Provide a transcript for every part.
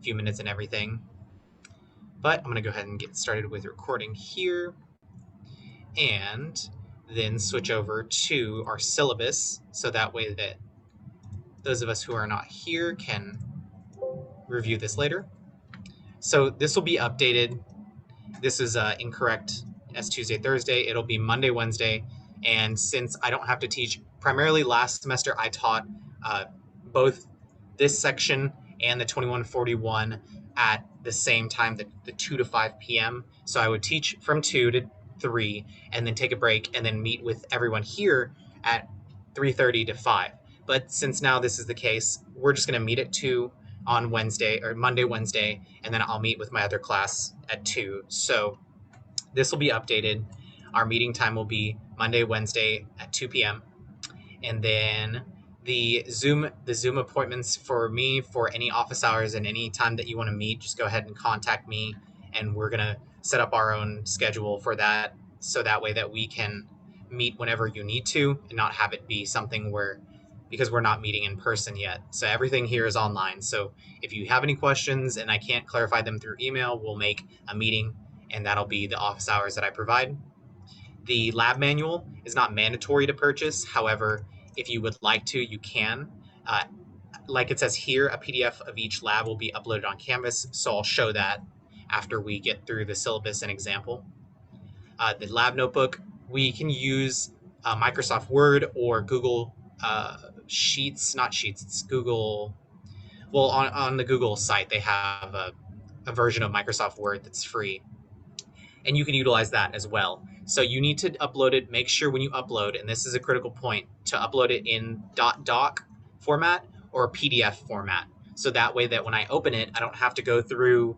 few minutes and everything. But I'm going to go ahead and get started with recording here and then switch over to our syllabus so that way that those of us who are not here can review this later. So this will be updated. This is incorrect as Tuesday, Thursday. It'll be Monday, Wednesday. And since I don't have to teach, primarily last semester I taught both this section and the 2141 at the same time, the 2 to 5 p.m. So I would teach from 2 to 3 and then take a break and then meet with everyone here at 3:30 to 5. But since now this is the case, we're just going to meet at 2 on Wednesday or Monday, Wednesday, and then I'll meet with my other class at 2. So this will be updated. Our meeting time will be Monday, Wednesday at 2 p.m. And then the Zoom appointments for me for any office hours and any time that you want to meet, just go ahead and contact me, and we're going to set up our own schedule for that, so that way that we can meet whenever you need to and not have it be something where, because we're not meeting in person yet. So everything here is online. So if you have any questions and I can't clarify them through email, we'll make a meeting, and that'll be the office hours that I provide. The lab manual is not mandatory to purchase. However, if you would like to, you can. Like it says here, a PDF of each lab will be uploaded on Canvas, so I'll show that after we get through the syllabus and example. The lab notebook, we can use Microsoft Word or Google Sheets, not Sheets, it's Google. Well, on the Google site, they have a version of Microsoft Word that's free, and you can utilize that as well. So you need to upload it. Make sure when you upload, and this is a critical point, to upload it in .doc format or PDF format. So that way that when I open it, I don't have to go through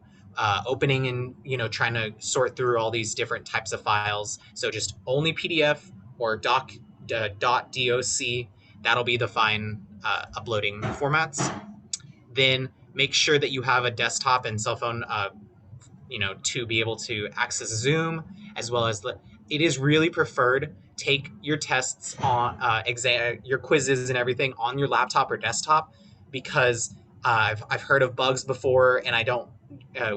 opening and trying to sort through all these different types of files. So just only PDF or .doc. That'll be the fine uploading formats. Then make sure that you have a desktop and cell phone to be able to access Zoom, as well as it is really preferred take your tests on your quizzes and everything on your laptop or desktop, because I've heard of bugs before, and I don't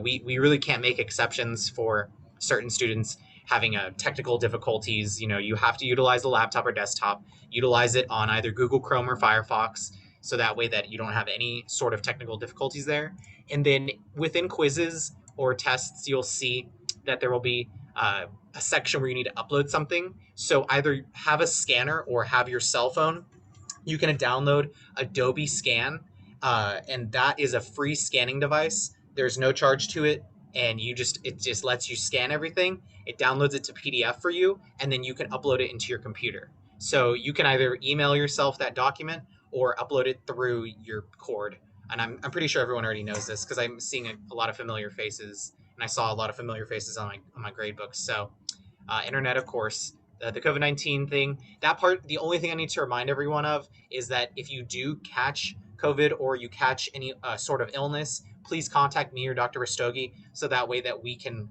we really can't make exceptions for certain students having technical difficulties. You have to utilize the laptop or desktop, utilize it on either Google Chrome or Firefox, so that way that you don't have any sort of technical difficulties there. And then within quizzes or tests, you'll see that there will be a section where you need to upload something. So either have a scanner or have your cell phone. You can download Adobe Scan, and that is a free scanning device. There's no charge to it, and it just lets you scan everything. It downloads it to PDF for you, and then you can upload it into your computer. So you can either email yourself that document or upload it through your cord. And I'm pretty sure everyone already knows this, because I'm seeing a lot of familiar faces, and I saw a lot of familiar faces on my grade books. So internet, of course, the COVID-19 thing, that part, the only thing I need to remind everyone of is that if you do catch COVID or you catch any sort of illness, please contact me or Dr. Rastogi, so that way that we can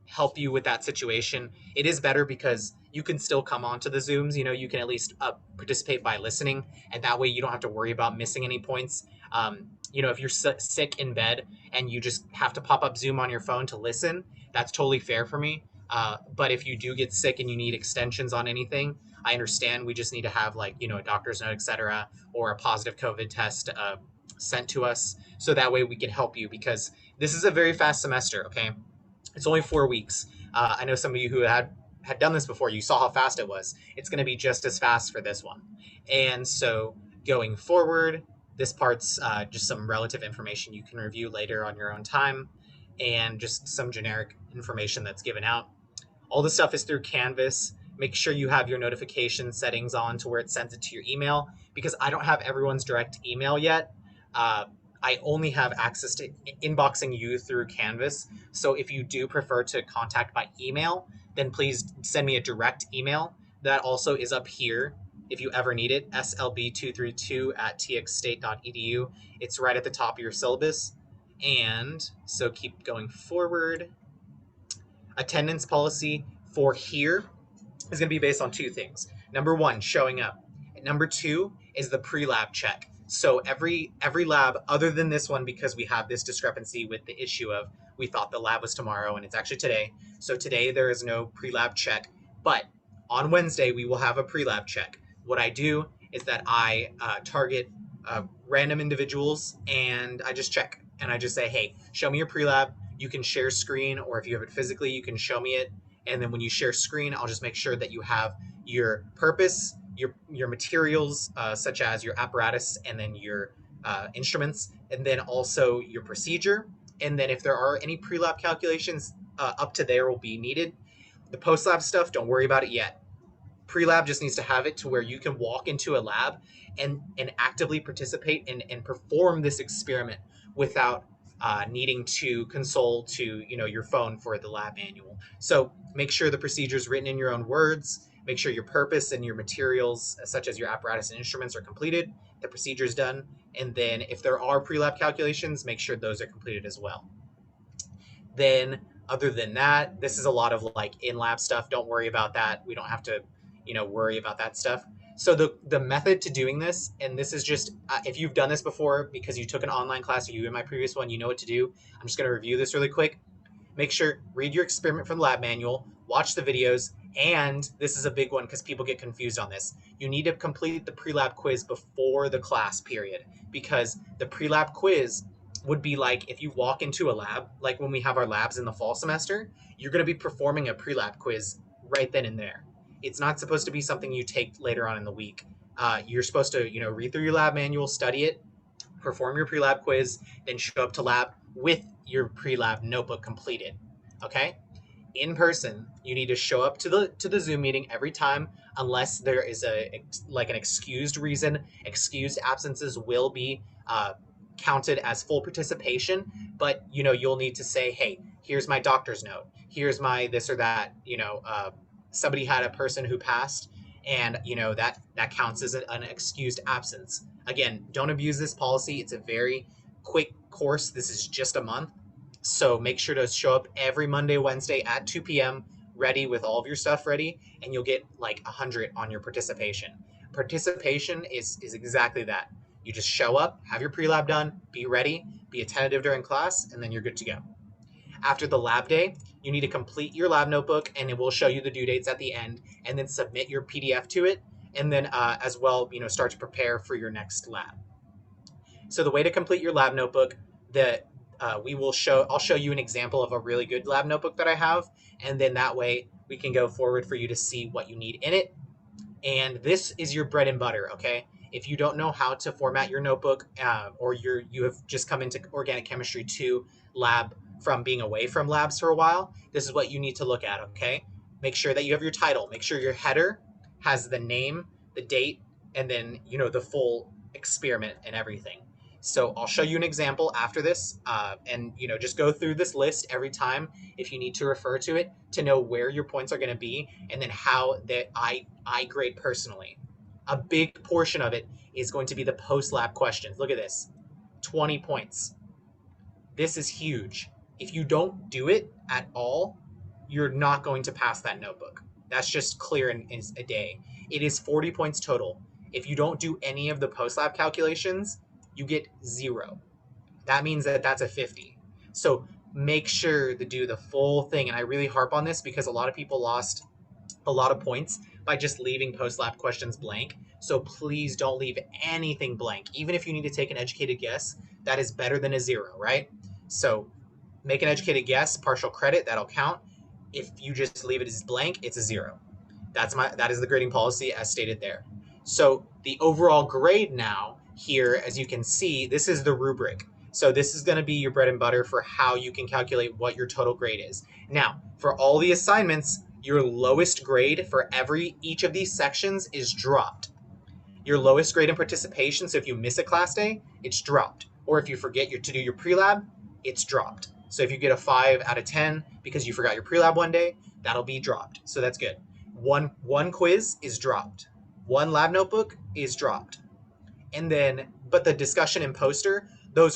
help you with that situation. It is better because you can still come onto the Zooms. You can at least participate by listening, and that way you don't have to worry about missing any points. If you're sick in bed and you just have to pop up Zoom on your phone to listen, that's totally fair for me. But if you do get sick and you need extensions on anything, I understand. We just need to have a doctor's note, etc., or a positive COVID test sent to us, so that way we can help you, because this is a very fast semester. Okay, it's only 4 weeks. I know some of you who had done this before, you saw how fast it was. It's going to be just as fast for this one. And so going forward, this part's just some relative information you can review later on your own time, and just some generic information that's given out. All this stuff is through Canvas. Make sure you have your notification settings on to where it sends it to your email, because I don't have everyone's direct email yet. I only have access to inboxing you through Canvas. So if you do prefer to contact by email, then please send me a direct email. That also is up here if you ever need it, slb232@txstate.edu. It's right at the top of your syllabus. And so keep going forward. Attendance policy for here is going to be based on two things. Number one, showing up. And number two is the pre-lab check. So every lab, other than this one, because we have this discrepancy with the issue of we thought the lab was tomorrow and it's actually today. So today there is no pre-lab check, but on Wednesday we will have a pre-lab check. What I do is that I target random individuals and I just check and I just say, hey, show me your pre-lab. You can share screen, or if you have it physically, you can show me it. And then when you share screen, I'll just make sure that you have your purpose, your materials, such as your apparatus and then your instruments, and then also your procedure. And then if there are any pre-lab calculations up to there will be needed. The post-lab stuff, don't worry about it yet. Pre-lab just needs to have it to where you can walk into a lab and actively participate and perform this experiment without needing to console to your phone for the lab manual. So make sure the procedure is written in your own words. Make sure your purpose and your materials, such as your apparatus and instruments, are completed. The procedure is done, and then if there are pre-lab calculations, make sure those are completed as well. Then, other than that, this is a lot of like in-lab stuff. Don't worry about that. We don't have to, worry about that stuff. So the method to doing this, and this is just if you've done this before because you took an online class or you in my previous one, you know what to do. I'm just going to review this really quick. Make sure read your experiment from the lab manual, watch the videos, and this is a big one because people get confused on this. You need to complete the pre-lab quiz before the class period, because the pre-lab quiz would be like if you walk into a lab, like when we have our labs in the fall semester, you're going to be performing a pre-lab quiz right then and there. It's not supposed to be something you take later on in the week. You're supposed to, read through your lab manual, study it, perform your pre-lab quiz, then show up to lab with your pre-lab notebook completed. Okay? In person, you need to show up to the Zoom meeting every time, unless there is an excused reason. Excused absences will be counted as full participation, but you'll need to say, hey, here's my doctor's note, here's my this or that. Somebody had a person who passed, and that counts as an excused absence. Again, don't abuse this policy. It's a very quick course. This is just a month. So make sure to show up every Monday, Wednesday at 2 p.m. ready with all of your stuff ready, and you'll get like 100 on your participation. Participation is exactly that. You just show up, have your pre-lab done, be ready, be attentive during class, and then you're good to go. After the lab day, you need to complete your lab notebook, and it will show you the due dates at the end, and then submit your PDF to it, and then as well, start to prepare for your next lab. So the way to complete your lab notebook, I'll show you an example of a really good lab notebook that I have, and then that way we can go forward for you to see what you need in it. And this is your bread and butter, okay? If you don't know how to format your notebook, or you have just come into Organic Chemistry 2 lab from being away from labs for a while, this is what you need to look at, okay? Make sure that you have your title. Make sure your header has the name, the date, and then, the full experiment and everything. So I'll show you an example after this, and just go through this list every time if you need to refer to it to know where your points are going to be, and then how that I grade personally. A big portion of it is going to be the post-lab questions. Look at this, 20 points. This is huge. If you don't do it at all, you're not going to pass that notebook. That's just clear in a day. It is 40 points total. If you don't do any of the post-lab calculations, you get 0. That means that that's a 50. So make sure to do the full thing. And I really harp on this because a lot of people lost a lot of points by just leaving post-lab questions blank. So please don't leave anything blank. Even if you need to take an educated guess, that is better than a 0, right? So make an educated guess, partial credit, that'll count. If you just leave it as blank, it's a 0. That is the grading policy as stated there. So the overall grade now here, as you can see, this is the rubric. So this is going to be your bread and butter for how you can calculate what your total grade is. Now, for all the assignments, your lowest grade for each of these sections is dropped. Your lowest grade in participation, so if you miss a class day, it's dropped. Or if you forget to do your pre-lab, it's dropped. So if you get a 5 out of 10 because you forgot your pre-lab one day, that'll be dropped. So that's good. One quiz is dropped. One lab notebook is dropped. And then, but the discussion and poster, no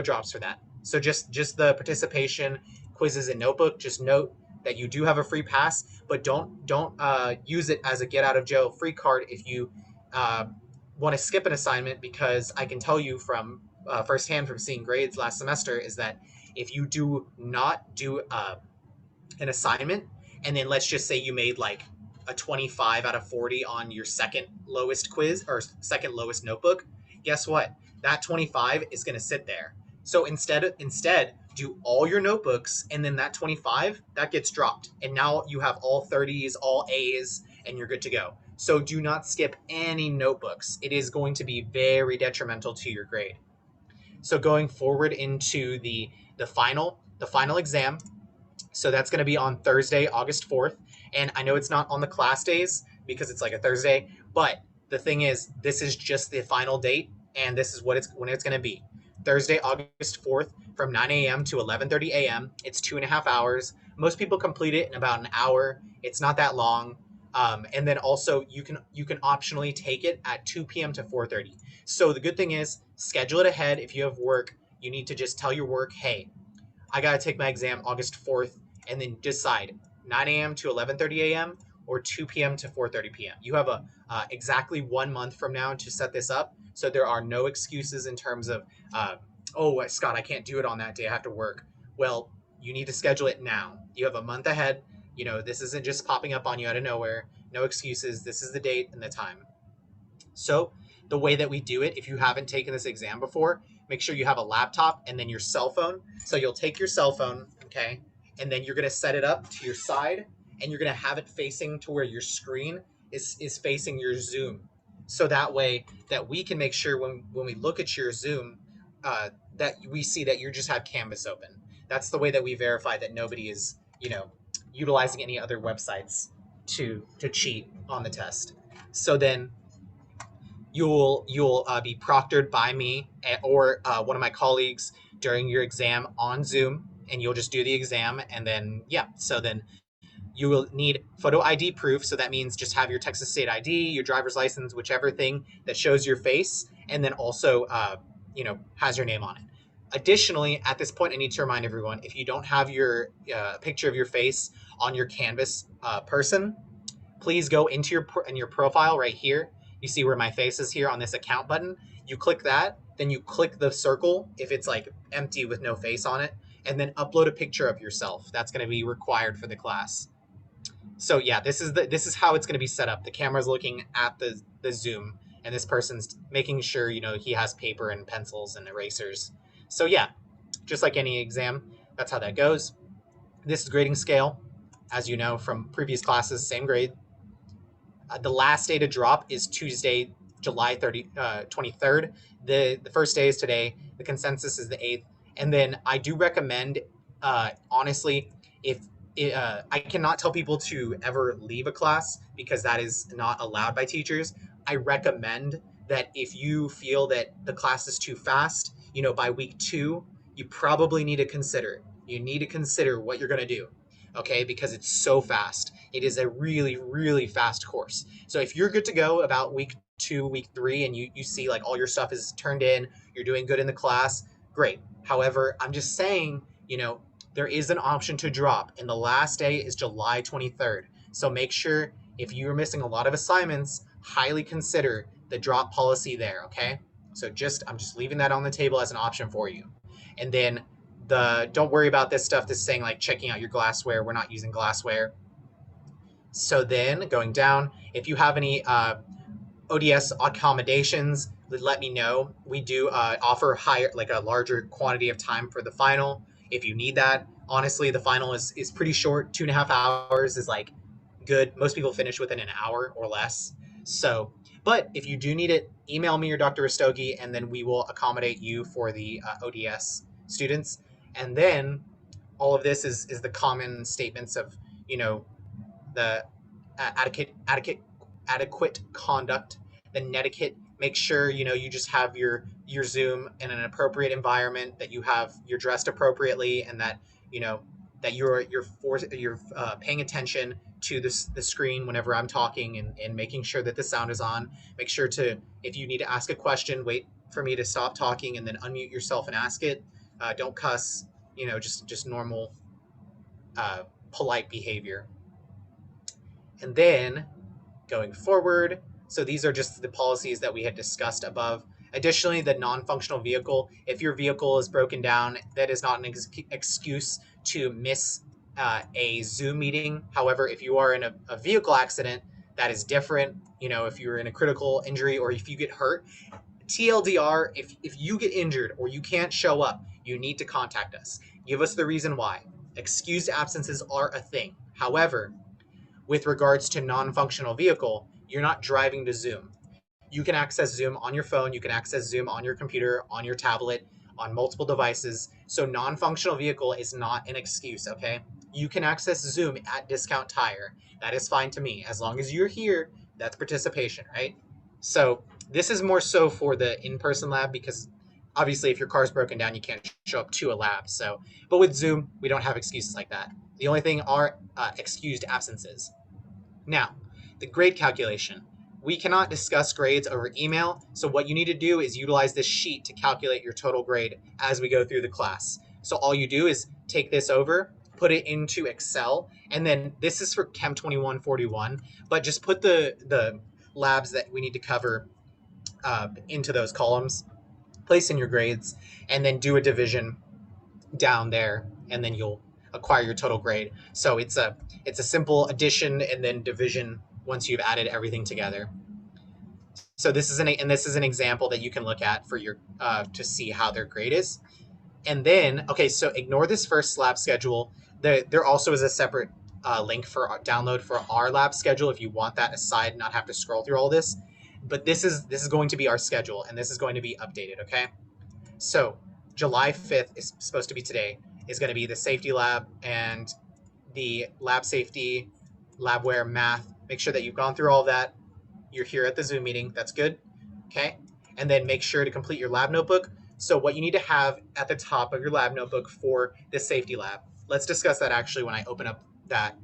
drops for that. So just the participation, quizzes, and notebook, just note that you do have a free pass, but don't use it as a get out of jail free card if you want to skip an assignment, because I can tell you from firsthand from seeing grades last semester is that if you do not do an assignment, and then let's just say you made like a 25 out of 40 on your second lowest quiz or second lowest notebook, guess what? That 25 is going to sit there. So instead do all your notebooks, and then that 25 that gets dropped, and now you have all 30s, all A's, and you're good to go. So do not skip any notebooks. It is going to be very detrimental to your grade. So going forward into the final exam, so that's going to be on Thursday, August 4th. And I know it's not on the class days because it's like a Thursday, but the thing is, this is just the final date, and this is when it's going to be. Thursday, August 4th from 9 a.m. to 11:30 a.m. It's 2.5 hours. Most people complete it in about an hour. It's not that long. And then also you can optionally take it at 2 p.m. to 4:30. So the good thing is, schedule it ahead. If you have work, you need to just tell your work, hey, I got to take my exam August 4th, and then decide 9 a.m. to 11:30 a.m. or 2 p.m. to 4:30 p.m. You have exactly 1 month from now to set this up, so there are no excuses in terms of, oh, Scott, I can't do it on that day. I have to work. Well, you need to schedule it now. You have a month ahead. This isn't just popping up on you out of nowhere. No excuses. This is the date and the time. So the way that we do it, if you haven't taken this exam before, make sure you have a laptop and then your cell phone. So you'll take your cell phone, okay, and then you're going to set it up to your side, and you're going to have it facing to where your screen is facing your Zoom. So that way that we can make sure when we look at your Zoom, that we see that you just have Canvas open. That's the way that we verify that nobody is, utilizing any other websites to cheat on the test. So then you'll be proctored by me or one of my colleagues during your exam on Zoom, and you'll just do the exam, and then so then you will need photo ID proof. So that means just have your Texas State ID, your driver's license, whichever thing that shows your face, and then also has your name on it. Additionally, at this point, I need to remind everyone, if you don't have your picture of your face on your Canvas person, please go into your profile right here. You see where my face is here on this account button. You click that, then you click the circle if it's like empty with no face on it, and then upload a picture of yourself. That's going to be required for the class. So yeah, this is how it's going to be set up. The camera's looking at the Zoom, and this person's making sure he has paper and pencils and erasers. So yeah, just like any exam, that's how that goes. This is grading scale, as you know from previous classes, same grade. The last day to drop is Tuesday, July 23rd. The first day is today. The consensus is the 8th. And then I do recommend, honestly, if I cannot tell people to ever leave a class because that is not allowed by teachers. I recommend that if you feel that the class is too fast, by week 2, you probably need to consider. You need to consider what you're going to do. Okay, because it's so fast. It is a really, really fast course. So if you're good to go about week 2, week 3, and you see like all your stuff is turned in, you're doing good in the class, great. However, I'm just saying, there is an option to drop, and the last day is July 23rd. So make sure, if you're missing a lot of assignments, highly consider the drop policy there, okay? So I'm just leaving that on the table as an option for you. And then don't worry about this stuff. This is saying like checking out your glassware. We're not using glassware. So then going down, if you have any ODS accommodations, let me know. We do offer a larger quantity of time for the final if you need that. Honestly, the final is pretty short. 2.5 hours is like good. Most people finish within an hour or less. So, but if you do need it, email me or Dr. Rastogi, and then we will accommodate you for the ODS students. And then all of this is the common statements of, the adequate conduct, the netiquette. Make sure you just have your Zoom in an appropriate environment, that you're dressed appropriately, and that that you're paying attention to the screen whenever I'm talking, and making sure that the sound is on. Make sure to, if you need to ask a question, wait for me to stop talking and then unmute yourself and ask it. Don't cuss. Just normal polite behavior. And then going forward, So these are just the policies that we had discussed above. Additionally, the non-functional vehicle, if your vehicle is broken down, that is not an excuse to miss a Zoom meeting. However, if you are in a vehicle accident, that is different. If you're in a critical injury or if you get hurt, TLDR, if you get injured or you can't show up, you need to contact us. Give us the reason why. Excused absences are a thing. However, with regards to non-functional vehicle, you're not driving to Zoom. You can access Zoom on your phone, you can access Zoom on your computer, on your tablet, on multiple devices. So non-functional vehicle is not an excuse, okay? You can access Zoom at Discount Tire. That is fine to me. As long as you're here, that's participation, right? So this is more so for the in-person lab because obviously if your car's broken down, you can't show up to a lab. But with Zoom, we don't have excuses like that. The only thing are excused absences. Now, the grade calculation. We cannot discuss grades over email, so what you need to do is utilize this sheet to calculate your total grade as we go through the class. So all you do is take this over, put it into Excel, and then this is for Chem 2141, but just put the labs that we need to cover into those columns, place in your grades, and then do a division down there, and then you'll acquire your total grade. So it's a simple addition and then division once you've added everything together. So this is an example that you can look at for your to see how their grade is. And then so ignore this first lab schedule. There also is a separate link for download for our lab schedule if you want that aside, not have to scroll through all this. But this is going to be our schedule, and this is going to be updated. Okay, so July 5th is supposed to be today. Is going to be the safety lab and the lab safety, labware, math. Make sure that you've gone through all that. You're here at the Zoom meeting. That's good. Okay. And then make sure to complete your lab notebook. So what you need to have at the top of your lab notebook for this safety lab. Let's discuss that actually when I open up that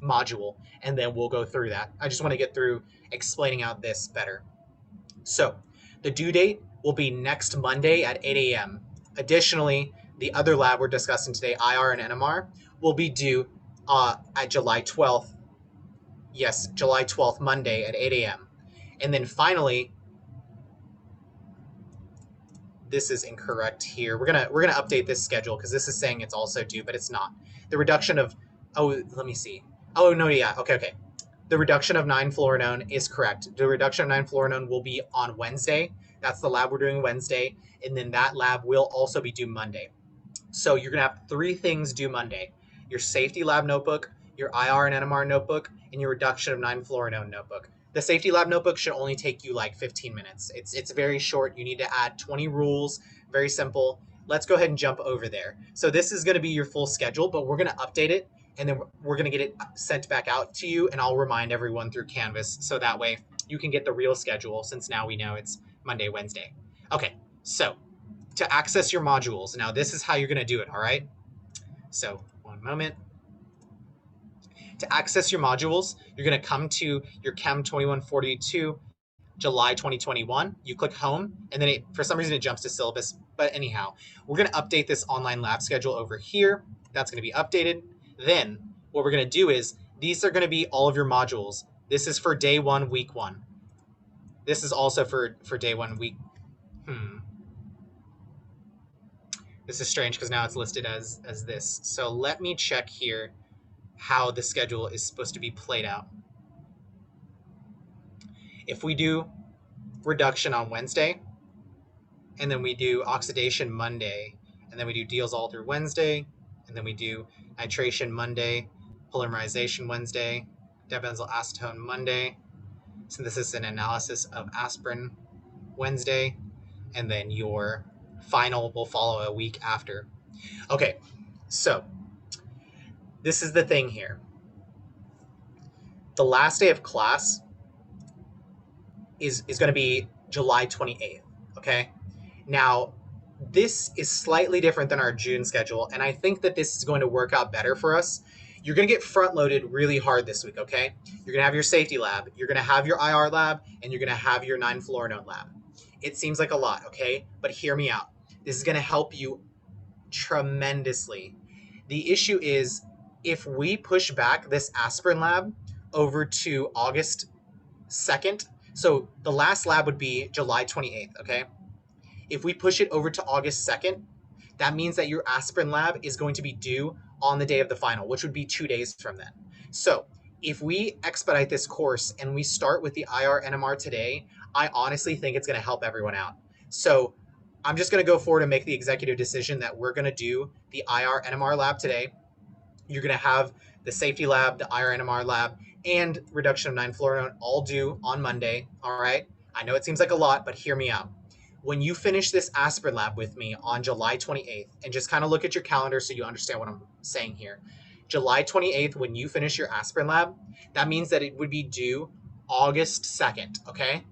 module, and then we'll go through that. I just want to get through explaining out this better. So the due date will be next Monday at 8 a.m. Additionally, the other lab we're discussing today, IR and NMR, will be due at July 12th. Yes, July 12th, Monday at 8 a.m. And then finally, this is incorrect here. We're gonna update this schedule because this is saying it's also due, but it's not. The reduction of let me see. Oh no, yeah, okay. The reduction of 9-fluoronone is correct. The reduction of 9-fluoronone will be on Wednesday. That's the lab we're doing Wednesday, and then that lab will also be due Monday. So you're gonna have 3 things due Monday: your safety lab notebook, your IR and NMR notebook, and your reduction of 9-fluoronone notebook. The safety lab notebook should only take you like 15 minutes. It's very short. You need to add 20 rules. Very simple. Let's go ahead and jump over there. So this is going to be your full schedule, but we're going to update it, and then we're going to get it sent back out to you, and I'll remind everyone through Canvas so that way you can get the real schedule since now we know it's Monday, Wednesday. Okay, so to access your modules, now this is how you're going to do it, all right? So one moment. To access your modules, you're going to come to your Chem 2142 July 2021. You click home, and then for some reason it jumps to syllabus. But anyhow, we're going to update this online lab schedule over here. That's going to be updated. Then what we're going to do is these are going to be all of your modules. This is for day 1, week 1. This is also for day 1, week. This is strange because now it's listed as this. So let me check here how the schedule is supposed to be played out. If we do reduction on Wednesday, and then we do oxidation Monday, and then we do Diels-Alder Wednesday, and then we do nitration Monday, polymerization Wednesday, dibenzyl acetone Monday, synthesis and analysis of aspirin Wednesday, and then your final will follow a week after. Okay, so this is the thing here. The last day of class is going to be July 28th, okay? Now, this is slightly different than our June schedule, and I think that this is going to work out better for us. You're going to get front-loaded really hard this week, okay? You're going to have your safety lab, you're going to have your IR lab, and you're going to have your 9-fluoronone lab. It seems like a lot, okay? But hear me out. This is going to help you tremendously. The issue is if we push back this aspirin lab over to August 2nd, so the last lab would be July 28th, okay? If we push it over to August 2nd, that means that your aspirin lab is going to be due on the day of the final, which would be 2 days from then. So if we expedite this course and we start with the IR NMR today, I honestly think it's going to help everyone out. So I'm just going to go forward and make the executive decision that we're going to do the IR NMR lab today. You're going to have the safety lab, the IR NMR lab, and reduction of 9-fluoronone all due on Monday. All right. I know it seems like a lot, but hear me out. When you finish this aspirin lab with me on July 28th, and just kind of look at your calendar so you understand what I'm saying here. July 28th, when you finish your aspirin lab, that means that it would be due August 2nd, okay?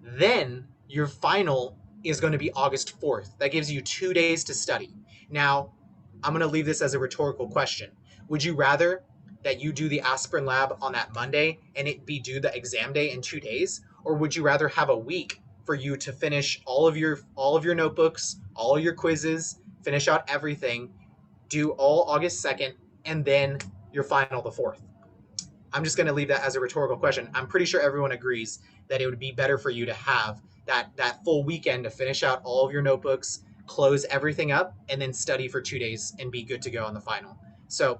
Then your final is going to be August 4th. That gives you 2 days to study. Now, I'm going to leave this as a rhetorical question. Would you rather that you do the aspirin lab on that Monday and it be due the exam day in 2 days? Or would you rather have a week for you to finish all of your notebooks, all your quizzes, finish out everything, do all August 2nd, and then your final the 4th? I'm just going to leave that as a rhetorical question. I'm pretty sure everyone agrees that it would be better for you to have that full weekend to finish out all of your notebooks, close everything up, and then study for 2 days and be good to go on the final. So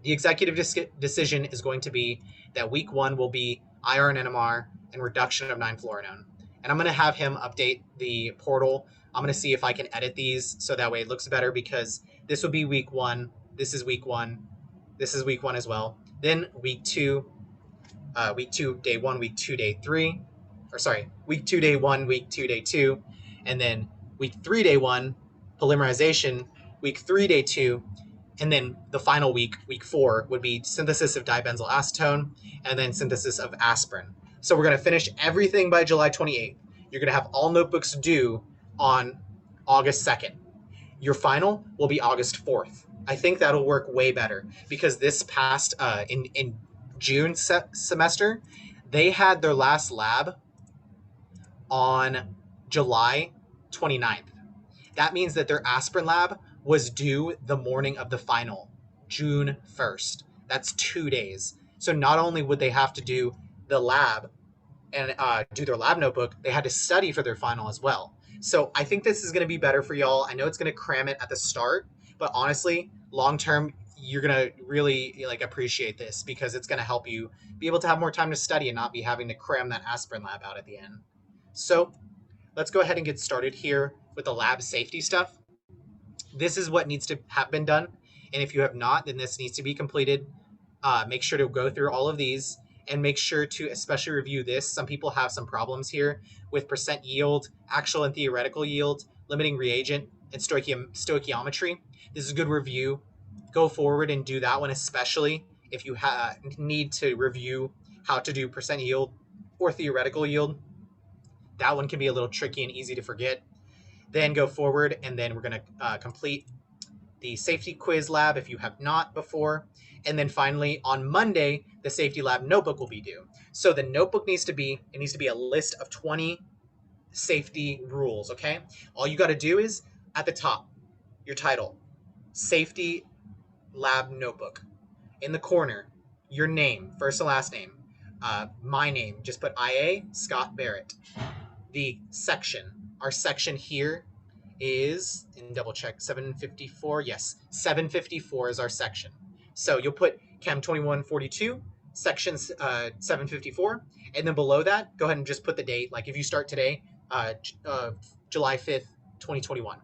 the executive decision is going to be that week 1 will be IR and NMR and reduction of 9-fluoronone. And I'm going to have him update the portal. I'm going to see if I can edit these so that way it looks better, because this will be week 1. This is week 1. This is week 1 as well. Then week 2, day 1, week 2, day 3. Or sorry, week 2, day 1, week 2, day 2. And then week 3, day 1, polymerization. Week 3, day 2. And then the final week, week 4, would be synthesis of dibenzyl acetone and then synthesis of aspirin. So we're going to finish everything by July 28th. You're going to have all notebooks due on August 2nd. Your final will be August 4th. I think that'll work way better, because this past in June semester, they had their last lab on July 29th. That means that their aspirin lab was due the morning of the final, June 1st. That's 2 days. So not only would they have to do the lab and do their lab notebook, they had to study for their final as well. So I think this is going to be better for y'all. I know it's going to cram it at the start, but honestly, long term, you're going to really appreciate this, because it's going to help you be able to have more time to study and not be having to cram that aspirin lab out at the end. So let's go ahead and get started here with the lab safety stuff. This is what needs to have been done. And if you have not, then this needs to be completed. Make sure to go through all of these and make sure to especially review this. Some people have some problems here with percent yield, actual and theoretical yield, limiting reagent, and stoichiometry. This is a good review. Go forward and do that one, especially if you need to review how to do percent yield or theoretical yield. That one can be a little tricky and easy to forget. Then go forward, and then we're going to complete the safety quiz lab if you have not before. And then finally, on Monday, the safety lab notebook will be due. So the notebook needs to be a list of 20 safety rules, okay? All you got to do is, at the top, your title, safety lab notebook. In the corner, your name, first and last name. My name, just put IA, Scott Barrett. The section, our section here is, and double check, 754. Yes, 754 is our section. So you'll put Chem 2142, section 754, and then below that, go ahead and just put the date. Like if you start today, July 5th, 2021,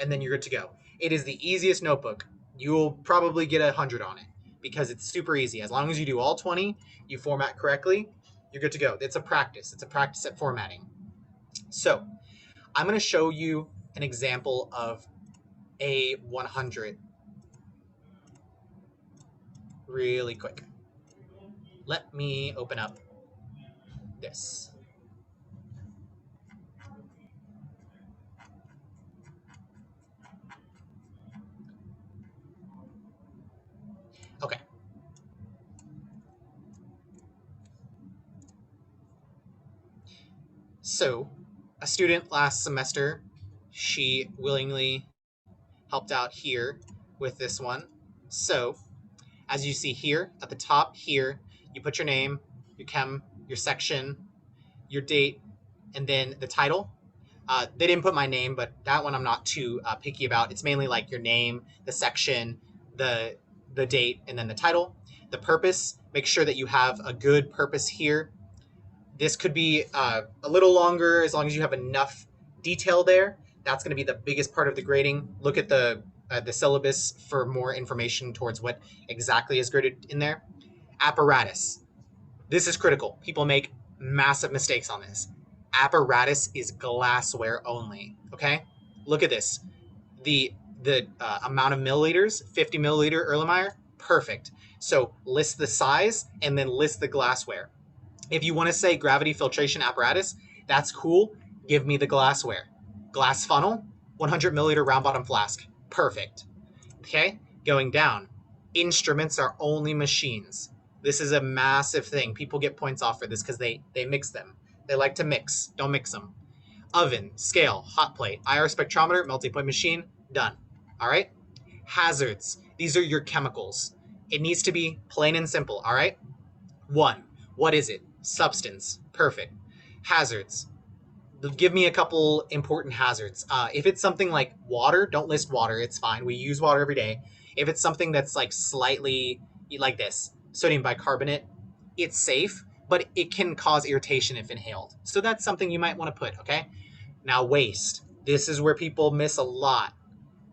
and then you're good to go. It is the easiest notebook. You'll probably get 100 on it because it's super easy. As long as you do all 20, you format correctly, you're good to go. It's a practice. It's a practice at formatting. So I'm going to show you an example of A100 really quick. Let me open up this. Okay. So a student last semester, she willingly helped out here with this one. So as you see here at the top here, you put your name, your chem your section, your date, and then the title. They didn't put my name, but that one I'm not too picky about. It's mainly like your name, the section, the date, and then the title. The purpose, make sure that you have a good purpose here. This could be a little longer as long as you have enough detail there. That's going to be the biggest part of the grading. Look at the syllabus for more information towards what exactly is graded in there. Apparatus. This is critical. People make massive mistakes on this. Apparatus is glassware only. Okay, look at this. The amount of milliliters, 50 milliliter Erlenmeyer, perfect. So list the size and then list the glassware. If you want to say gravity filtration apparatus, that's cool. Give me the glassware. Glass funnel, 100 milliliter round bottom flask, perfect. Okay, going down. Instruments are only machines. This is a massive thing. People get points off for this because they mix them. They like to mix. Don't mix them. Oven, scale, hot plate, IR spectrometer, melting point machine, done. All right? Hazards. These are your chemicals. It needs to be plain and simple, all right? 1. What is it? Substance. Perfect. Hazards. Give me a couple important hazards. If it's something like water, don't list water. It's fine. We use water every day. If it's something that's like slightly like this, sodium bicarbonate, it's safe, but it can cause irritation if inhaled. So that's something you might want to put, okay? Now, waste. This is where people miss a lot.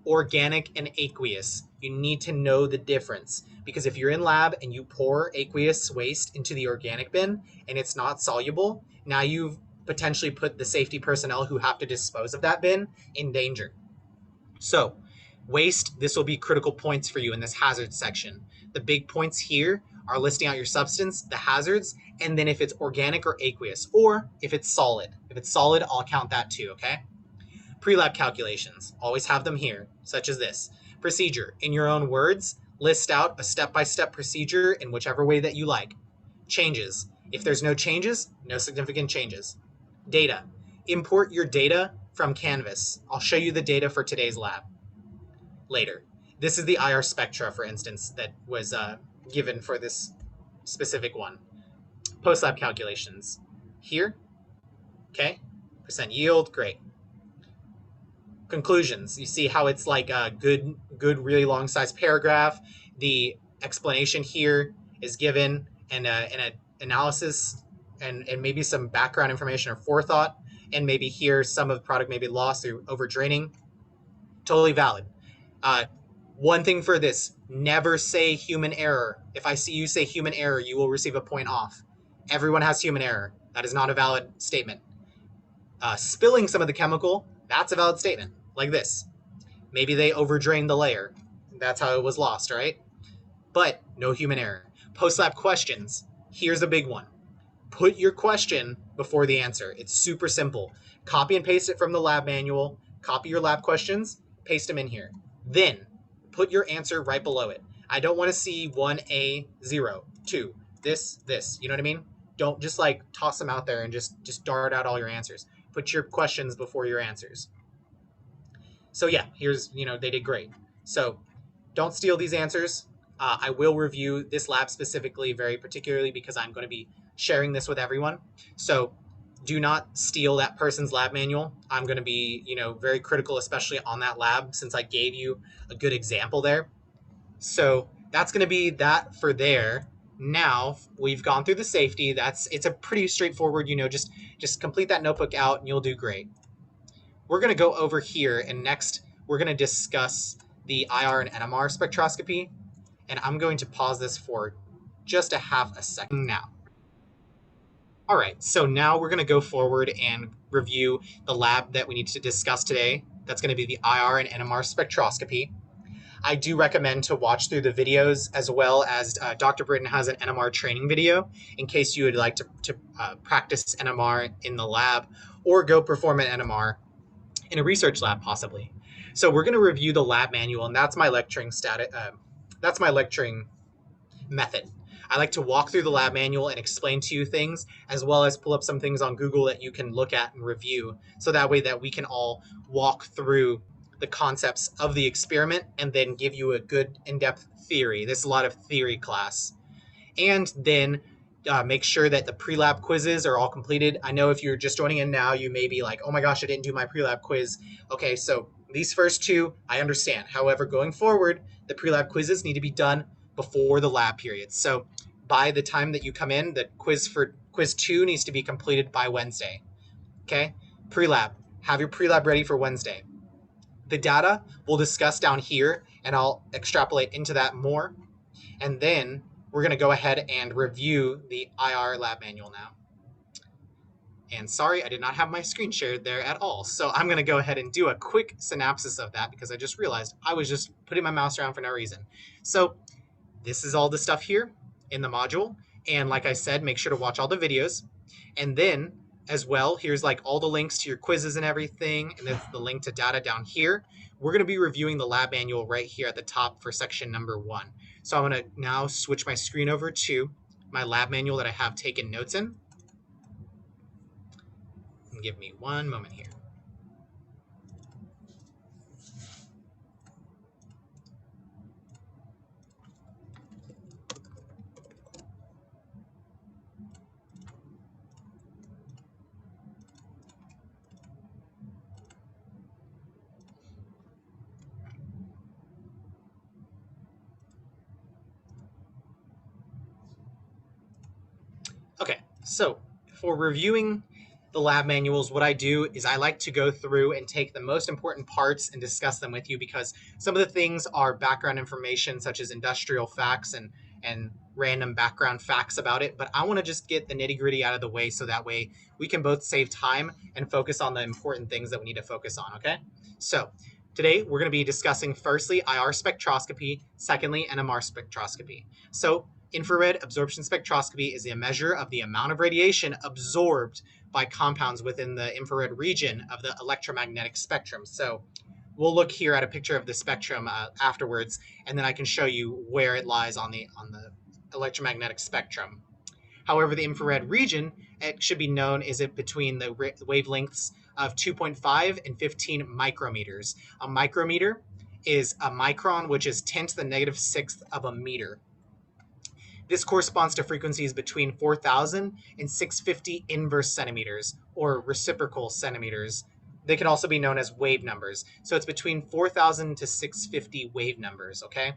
Organic and aqueous. You need to know the difference, because if you're in lab and you pour aqueous waste into the organic bin and it's not soluble, now you've potentially put the safety personnel who have to dispose of that bin in danger. So, waste, this will be critical points for you in this hazards section. The big points here are listing out your substance, the hazards, and then if it's organic or aqueous, or if it's solid. If it's solid, I'll count that too, okay? Pre-lab calculations, always have them here, such as this. Procedure, in your own words, list out a step-by-step procedure in whichever way that you like. Changes, if there's no changes, no significant changes. Data, import your data from Canvas. I'll show you the data for today's lab later. This is the IR spectra, for instance, that was given for this specific one. Post-lab calculations. Here, okay, percent yield, great. Conclusions, you see how it's like a good, really long size paragraph. The explanation here is given and an analysis and maybe some background information or forethought, and maybe here some of the product may be lost through over draining. Totally valid. One thing for this, never say human error. If I see you say human error, you will receive a point off. Everyone has human error. That is not a valid statement. Spilling some of the chemical, that's a valid statement, like this. Maybe they overdrained the layer. That's how it was lost, right? But no human error. Post-lab questions. Here's a big one. Put your question before the answer. It's super simple. Copy and paste it from the lab manual. Copy your lab questions, paste them in here. Then put your answer right below it. I don't want to see 1A, 0, 2, this. You know what I mean? Don't just like toss them out there and just dart out all your answers. Put your questions before your answers. So yeah, here's, they did great. So don't steal these answers. I will review this lab specifically, very particularly, because I'm going to be sharing this with everyone. So do not steal that person's lab manual. I'm going to be, very critical, especially on that lab, since I gave you a good example there. So that's going to be that for there. Now we've gone through the safety. It's a pretty straightforward, just complete that notebook out and you'll do great. We're going to go over here, and next we're going to discuss the IR and NMR spectroscopy. And I'm going to pause this for just a half a second now. All right, so now we're going to go forward and review the lab that we need to discuss today. That's going to be the IR and NMR spectroscopy. I do recommend to watch through the videos, as well as Dr. Britton has an NMR training video in case you would like to practice NMR in the lab or go perform an NMR in a research lab possibly. So we're going to review the lab manual, and that's my lecturing method. I like to walk through the lab manual and explain to you things, as well as pull up some things on Google that you can look at and review, so that way that we can all walk through the concepts of the experiment and then give you a good in-depth theory. This is a lot of theory class. And then Make sure that the pre-lab quizzes are all completed. I know if you're just joining in now, you may be like, oh my gosh, I didn't do my pre-lab quiz. Okay, so these first two, I understand. However, going forward, the pre-lab quizzes need to be done before the lab period. So by the time that you come in, the quiz for quiz 2 needs to be completed by Wednesday. Okay, pre-lab. Have your pre-lab ready for Wednesday. The data we'll discuss down here, and I'll extrapolate into that more. And then we're going to go ahead and review the IR lab manual now. And sorry, I did not have my screen shared there at all. So I'm going to go ahead and do a quick synopsis of that because I just realized I was just putting my mouse around for no reason. So this is all the stuff here in the module. And like I said, make sure to watch all the videos. And then as well, here's like all the links to your quizzes and everything. And then the link to data down here. We're going to be reviewing the lab manual right here at the top for section number 1. So I'm going to now switch my screen over to my lab manual that I have taken notes in. And give me one moment here. Okay, so for reviewing the lab manuals, what I do is I like to go through and take the most important parts and discuss them with you because some of the things are background information such as industrial facts and random background facts about it, but I want to just get the nitty-gritty out of the way so that way we can both save time and focus on the important things that we need to focus on, okay? So today we're going to be discussing firstly IR spectroscopy, secondly NMR spectroscopy. So infrared absorption spectroscopy is a measure of the amount of radiation absorbed by compounds within the infrared region of the electromagnetic spectrum. So we'll look here at a picture of the spectrum afterwards, and then I can show you where it lies on the electromagnetic spectrum. However, the infrared region, it should be known, is it between the wavelengths of 2.5 and 15 micrometers. A micrometer is a micron, which is 10 to the negative 6th of a meter. This corresponds to frequencies between 4,000 and 650 inverse centimeters, or reciprocal centimeters. They can also be known as wave numbers. So it's between 4,000 to 650 wave numbers, okay?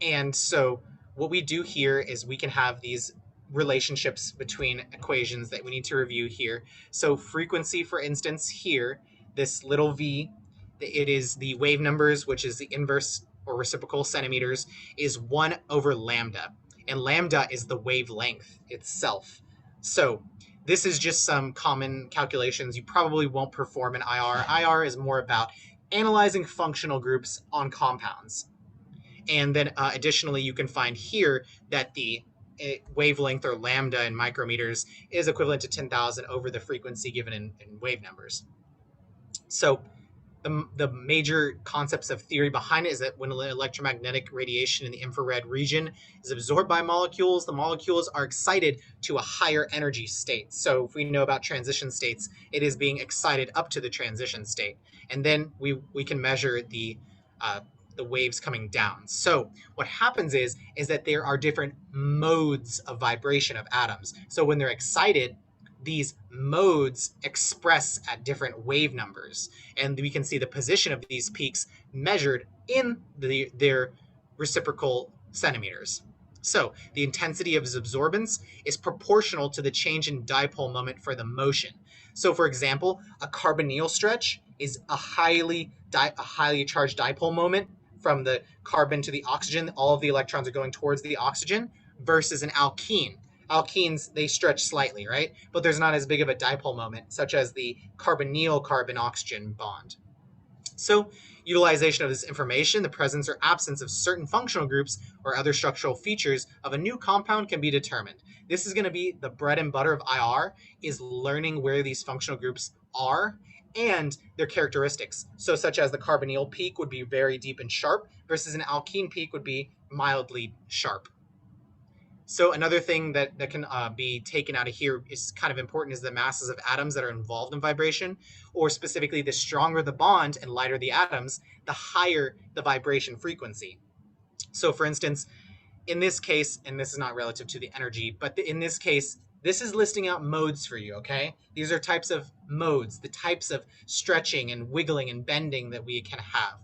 And so what we do here is we can have these relationships between equations that we need to review here. So frequency, for instance, here, this little v, it is the wave numbers, which is the inverse or reciprocal centimeters, is 1 over lambda. And lambda is the wavelength itself. So this is just some common calculations you probably won't perform in IR. IR is more about analyzing functional groups on compounds. And then additionally, you can find here that the wavelength or lambda in micrometers is equivalent to 10,000 over the frequency given in wave numbers. So the major concepts of theory behind it is that when electromagnetic radiation in the infrared region is absorbed by molecules, the molecules are excited to a higher energy state. So if we know about transition states, it is being excited up to the transition state. And then we can measure the waves coming down. So what happens is that there are different modes of vibration of atoms. So when they're excited, these modes express at different wave numbers, and we can see the position of these peaks measured in their reciprocal centimeters. So the intensity of absorbance is proportional to the change in dipole moment for the motion. So for example, a carbonyl stretch is a highly charged dipole moment from the carbon to the oxygen. All of the electrons are going towards the oxygen, versus an alkene. Alkenes, they stretch slightly, right? But there's not as big of a dipole moment, such as the carbonyl carbon-oxygen bond. So utilization of this information, the presence or absence of certain functional groups or other structural features of a new compound can be determined. This is going to be the bread and butter of IR, is learning where these functional groups are and their characteristics. So such as the carbonyl peak would be very deep and sharp, versus an alkene peak would be mildly sharp. So another thing that can be taken out of here is kind of important is the masses of atoms that are involved in vibration, or specifically the stronger the bond and lighter the atoms, the higher the vibration frequency. So for instance, in this case, and this is not relative to the energy, but in this case, this is listing out modes for you, okay? These are types of modes, the types of stretching and wiggling and bending that we can have.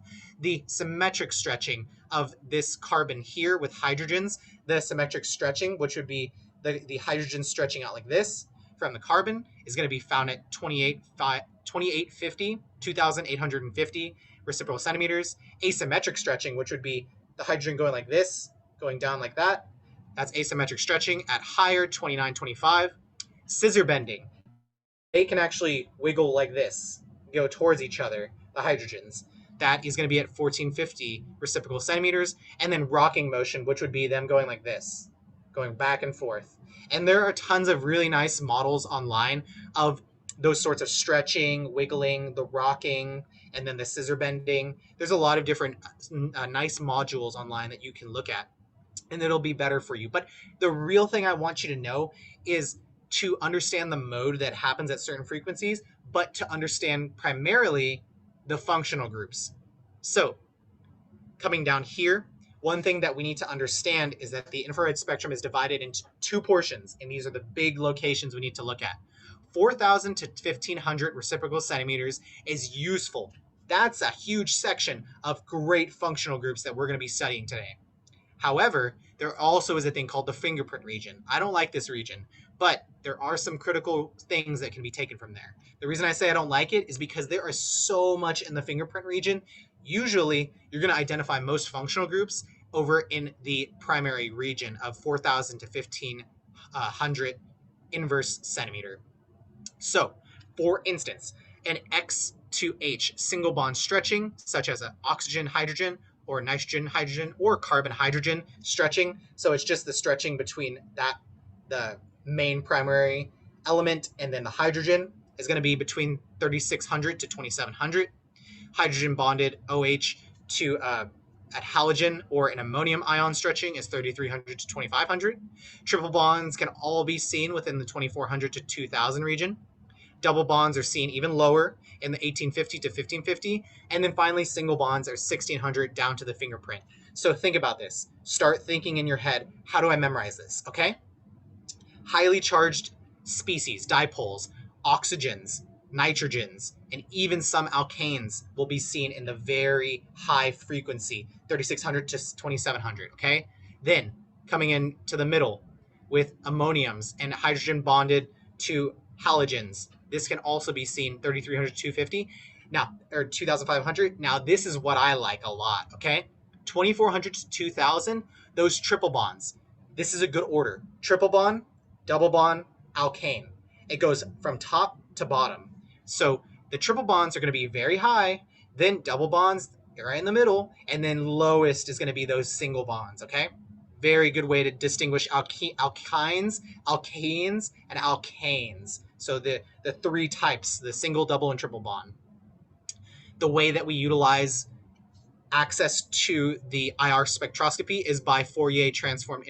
The symmetric stretching of this carbon here with hydrogens, the symmetric stretching, which would be the hydrogen stretching out like this from the carbon, is going to be found at 2850, 2,850 reciprocal centimeters. Asymmetric stretching, which would be the hydrogen going like this, going down like that. That's asymmetric stretching at higher, 2925. Scissor bending. They can actually wiggle like this, go towards each other, the hydrogens. That is going to be at 1450 reciprocal centimeters. And then rocking motion, which would be them going like this, going back and forth. And there are tons of really nice models online of those sorts of stretching, wiggling, the rocking, and then the scissor bending. There's a lot of different nice modules online that you can look at, and it'll be better for you. But the real thing I want you to know is to understand the mode that happens at certain frequencies, but to understand primarily the functional groups. So coming down here, one thing that we need to understand is that the infrared spectrum is divided into two portions, and these are the big locations we need to look at. 4,000 to 1,500 reciprocal centimeters is useful. That's a huge section of great functional groups that we're going to be studying today. However, there also is a thing called the fingerprint region. I don't like this region, but there are some critical things that can be taken from there. The reason I say I don't like it is because there is so much in the fingerprint region. Usually, you're going to identify most functional groups over in the primary region of 4,000 to 1,500 inverse centimeter. So, for instance, an X to H single bond stretching, such as an oxygen hydrogen or nitrogen hydrogen or carbon hydrogen stretching. So it's just the stretching between the main primary element and then the hydrogen is going to be between 3,600 to 2,700. Hydrogen bonded OH to at halogen or an ammonium ion stretching is 3,300 to 2,500. Triple bonds can all be seen within the 2,400 to 2,000 region. Double bonds are seen even lower in the 1850 to 1550. And then finally, single bonds are 1600 down to the fingerprint. So think about this. Start thinking in your head, how do I memorize this? Okay? Highly charged species, dipoles, oxygens, nitrogens, and even some alkanes will be seen in the very high frequency, 3,600 to 2,700. Okay? Then coming in to the middle with ammoniums and hydrogen bonded to halogens. This can also be seen 3,300 to 250. Now, or 2,500. Now, this is what I like a lot, okay? 2,400 to 2,000, those triple bonds. This is a good order. Triple bond, double bond, alkane. It goes from top to bottom. So the triple bonds are going to be very high, then double bonds right in the middle, and then lowest is going to be those single bonds, okay? Very good way to distinguish alkynes, alkanes, and alkanes. So the three types, the single, double, and triple bond. The way that we utilize access to the IR spectroscopy is by Fourier transform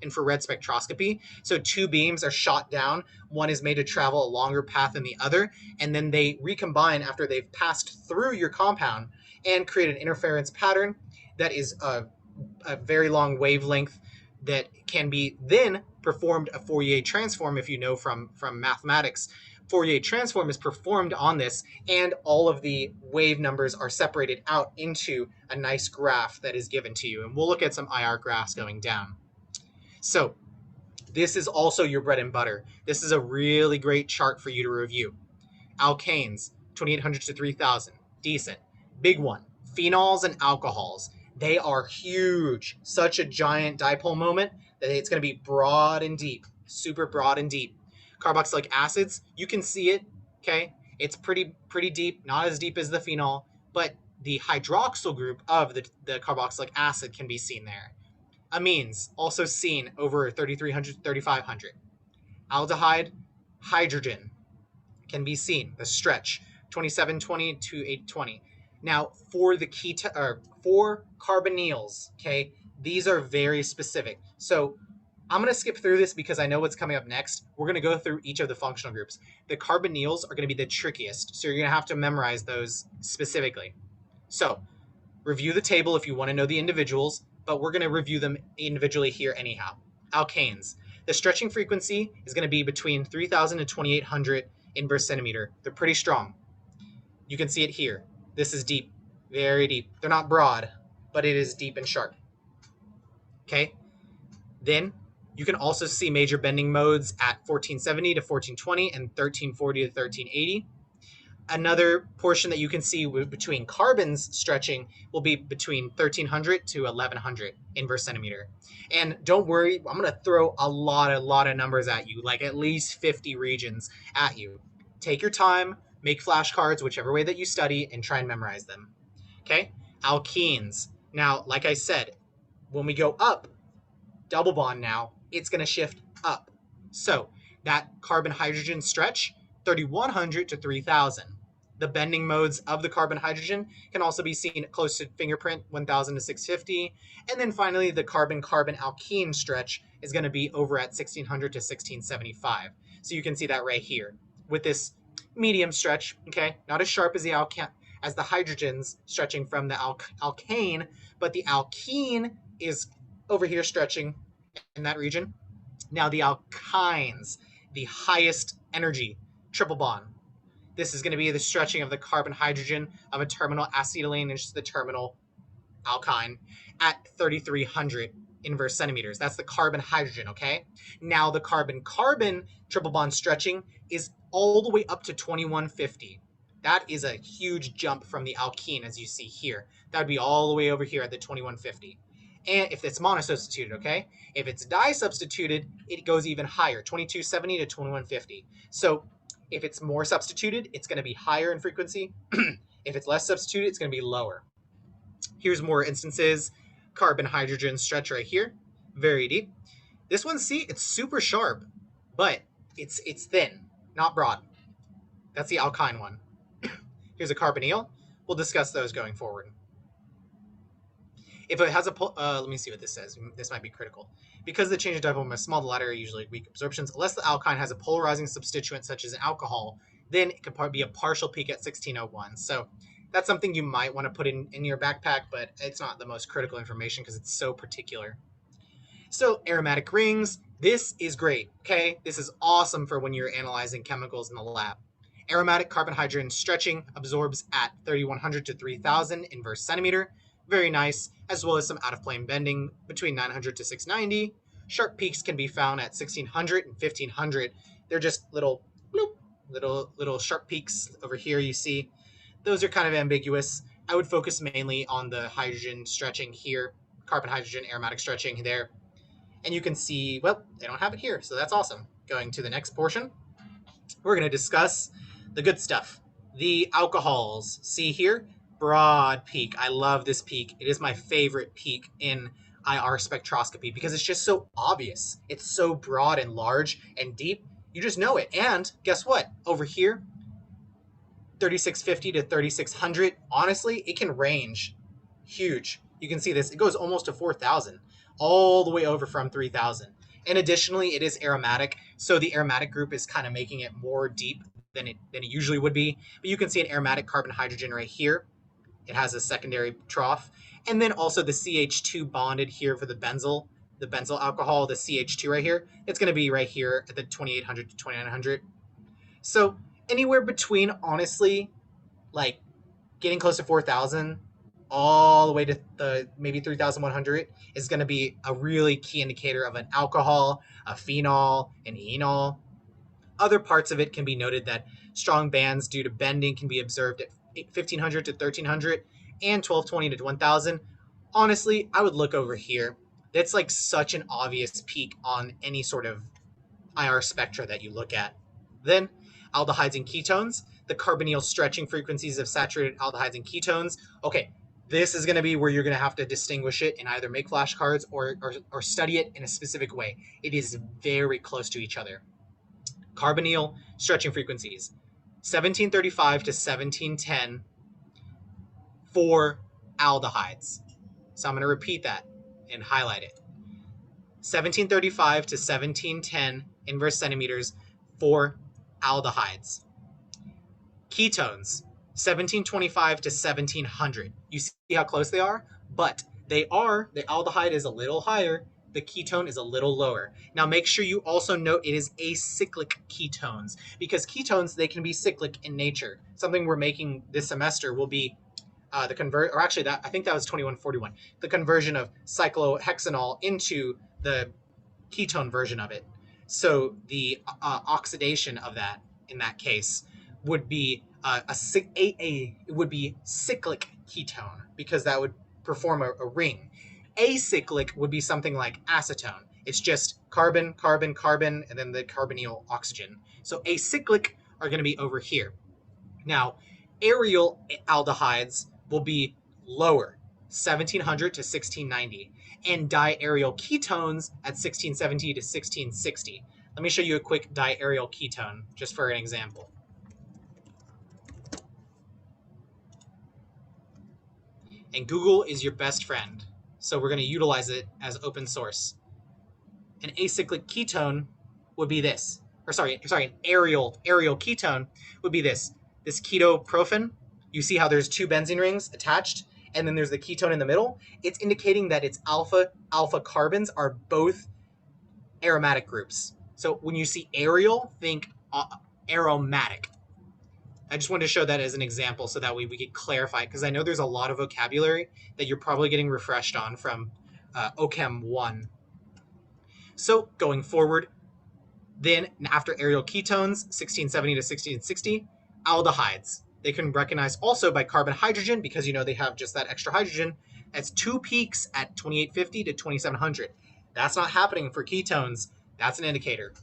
infrared spectroscopy. So two beams are shot down. One is made to travel a longer path than the other, and then they recombine after they've passed through your compound and create an interference pattern that is a very long wavelength that can be then performed a Fourier transform. If you know from mathematics, Fourier transform is performed on this, and all of the wave numbers are separated out into a nice graph that is given to you. And we'll look at some IR graphs going down. So this is also your bread and butter. This is a really great chart for you to review. Alkanes, 2,800 to 3,000, decent. Big one, phenols and alcohols. They are huge, such a giant dipole moment that it's going to be broad and deep, super broad and deep. Carboxylic acids, you can see it, okay? It's pretty deep, not as deep as the phenol, but the hydroxyl group of the carboxylic acid can be seen there. Amines, also seen over 3,300 to 3,500. Aldehyde, hydrogen, can be seen, the stretch, 2,720 to 820. Now, for the for carbonyls, okay, these are very specific. So I'm going to skip through this because I know what's coming up next. We're going to go through each of the functional groups. The carbonyls are going to be the trickiest, so you're going to have to memorize those specifically. So review the table if you want to know the individuals. but we're going to review them individually here anyhow. Alkanes. The stretching frequency is going to be between 3,000 and 2,800 inverse centimeter. They're pretty strong. You can see it here. This is deep, very deep. They're not broad, but it is deep and sharp. Okay? Then you can also see major bending modes at 1470 to 1420 and 1340 to 1380. Another portion that you can see between carbons stretching will be between 1300 to 1100 inverse centimeter. And don't worry, I'm going to throw a lot of numbers at you, like at least 50 regions at you. Take your time, make flashcards, whichever way that you study, and try and memorize them. Okay? Alkenes. Now, like I said, when we go up, double bond now, it's going to shift up. So that carbon-hydrogen stretch, 3100 to 3000. The bending modes of the carbon-hydrogen can also be seen close to fingerprint, 1000 to 650. And then finally, the carbon-carbon alkene stretch is going to be over at 1600 to 1675. So you can see that right here with this medium stretch, okay? Not as sharp as the hydrogens stretching from the alkane, but the alkene is over here stretching in that region. Now the alkynes, the highest energy, triple bond. This is going to be the stretching of the carbon-hydrogen of a terminal acetylene into the terminal alkyne at 3,300 inverse centimeters. That's the carbon-hydrogen, okay? Now the carbon-carbon triple bond stretching is all the way up to 2150. That is a huge jump from the alkene, as you see here. That would be all the way over here at the 2150. And if it's monosubstituted, okay? If it's disubstituted, it goes even higher, 2270 to 2150. So if it's more substituted, it's going to be higher in frequency. If it's less substituted, it's going to be lower. Here's more instances. Carbon-hydrogen stretch right here, very deep. This one, see, it's super sharp, but it's thin, not broad. That's the alkyne one. Here's a carbonyl. We'll discuss those going forward. If it has a, let me see what this says. This might be critical. Because the change of dipole is small, the latter are usually weak absorptions. Unless the alkyne has a polarizing substituent such as an alcohol, then it could be a partial peak at 1601. So that's something you might want to put in your backpack, but it's not the most critical information because it's so particular. So aromatic rings, this is great, okay? This is awesome for when you're analyzing chemicals in the lab. Aromatic carbon-hydrogen stretching absorbs at 3100 to 3000 inverse centimeter. Very nice, as well as some out-of-plane bending between 900 to 690. Sharp peaks can be found at 1600 and 1500. They're just little bloop, little sharp peaks over here you see. Those are kind of ambiguous. I would focus mainly on the hydrogen stretching here, carbon-hydrogen aromatic stretching there. And you can see, well, they don't have it here, so that's awesome. Going to the next portion, we're going to discuss the good stuff. The alcohols. See here? Broad peak. I love this peak. It is my favorite peak in IR spectroscopy because it's just so obvious. It's so broad and large and deep. You just know it. And guess what? Over here, 3650 to 3600. Honestly, it can range huge. You can see this. It goes almost to 4000, all the way over from 3000. And additionally, it is aromatic. So the aromatic group is kind of making it more deep than it usually would be. But you can see an aromatic carbon-hydrogen right here. It has a secondary trough. And then also the CH2 bonded here for the benzyl alcohol, the CH2 right here. It's going to be right here at the 2800 to 2900. So anywhere between, honestly, like getting close to 4000 all the way to the maybe 3100 is going to be a really key indicator of an alcohol, a phenol, an enol. Other parts of it can be noted that strong bands due to bending can be observed at 1500 to 1300 and 1220 to 1000. Honestly, I would look over here. That's like such an obvious peak on any sort of IR spectra that you look at. Then aldehydes and ketones, the carbonyl stretching frequencies of saturated aldehydes and ketones. Okay, this is going to be where you're going to have to distinguish it and either make flashcards or study it in a specific way. It is very close to each other. Carbonyl stretching frequencies, 1735 to 1710 for aldehydes. So I'm going to repeat that and highlight it. 1735 to 1710 inverse centimeters for aldehydes. Ketones, 1725 to 1700. You see how close they are? But they are, the aldehyde is a little higher, the ketone is a little lower. Now make sure you also note it is acyclic ketones, because ketones, they can be cyclic in nature. Something we're making this semester will be I think that was 2141, the conversion of cyclohexanol into the ketone version of it. So the oxidation of that in that case would be it would be cyclic ketone, because that would perform a ring. Acyclic would be something like acetone. It's just carbon, carbon, carbon, and then the carbonyl oxygen. So acyclic are going to be over here. Now, aryl aldehydes will be lower, 1700 to 1690, and diaryl ketones at 1670 to 1660. Let me show you a quick diaryl ketone, just for an example. And Google is your best friend, so we're going to utilize it as open source. An acyclic ketone would be this. An aryl ketone would be this. This ketoprofen, you see how there's two benzene rings attached, and then there's the ketone in the middle? It's indicating that its alpha carbons are both aromatic groups. So when you see aryl, think aromatic. I just wanted to show that as an example so that way we could clarify, because I know there's a lot of vocabulary that you're probably getting refreshed on from OChem 1. So going forward, then after aryl ketones, 1670 to 1660, aldehydes. They can recognize also by carbon hydrogen, because you know they have just that extra hydrogen. That's two peaks at 2850 to 2700. That's not happening for ketones. That's an indicator.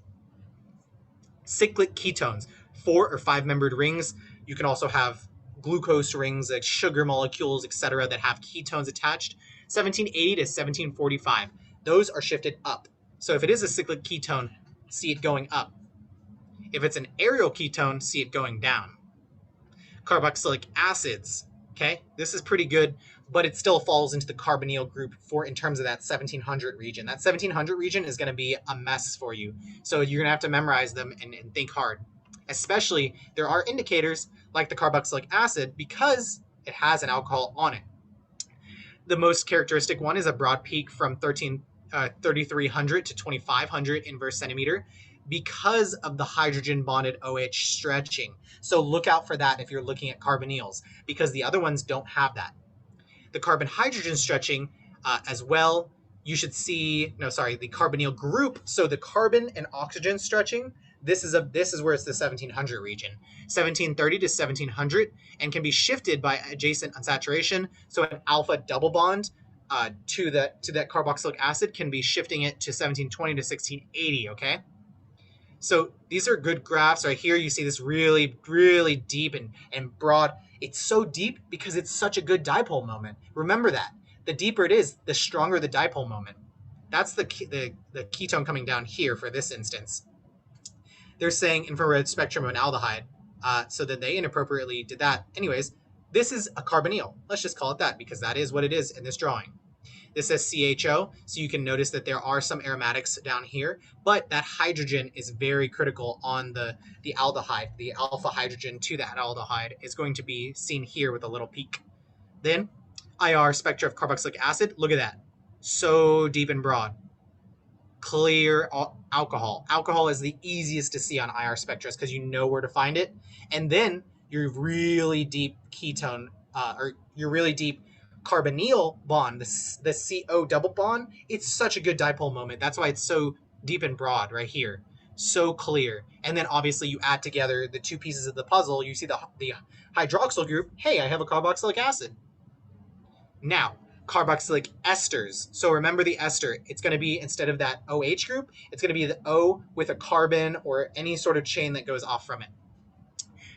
Cyclic ketones, 4 or 5 membered rings. You can also have glucose rings, like sugar molecules, etc., that have ketones attached. 1780 to 1745. Those are shifted up. So if it is a cyclic ketone, see it going up. If it's an aryl ketone, see it going down. Carboxylic acids, okay? This is pretty good, but it still falls into the carbonyl group in terms of that 1700 region. That 1700 region is going to be a mess for you. So you're going to have to memorize them and think hard. Especially, there are indicators like the carboxylic acid, because it has an alcohol on it. The most characteristic one is a broad peak from 3300 to 2500 inverse centimeter, because of the hydrogen bonded OH stretching. So look out for that if you're looking at carbonyls, because the other ones don't have that. The carbon hydrogen stretching as well, you should see, the carbonyl group. So the carbon and oxygen stretching, this is where it's the 1700 region, 1730 to 1700, and can be shifted by adjacent unsaturation. So an alpha double bond to that carboxylic acid can be shifting it to 1720 to 1680, okay? So these are good graphs. Right here you see this really, really deep and broad. It's so deep because it's such a good dipole moment. Remember that. The deeper it is, the stronger the dipole moment. That's the ketone coming down here for this instance. They're saying infrared spectrum of an aldehyde, so that they inappropriately did that. Anyways, this is a carbonyl. Let's just call it that, because that is what it is in this drawing. This says CHO, so you can notice that there are some aromatics down here, but that hydrogen is very critical on the aldehyde. The alpha hydrogen to that aldehyde is going to be seen here with a little peak. Then, IR spectra of carboxylic acid, look at that. So deep and broad. Clear alcohol. Alcohol is the easiest to see on IR spectra because you know where to find it. And then your really deep ketone, or your really deep carbonyl bond, the CO double bond, it's such a good dipole moment. That's why it's so deep and broad right here. So clear. And then obviously you add together the two pieces of the puzzle. You see the hydroxyl group. Hey, I have a carboxylic acid. Now, carboxylic esters. So remember the ester. It's going to be, instead of that OH group, it's going to be the O with a carbon or any sort of chain that goes off from it.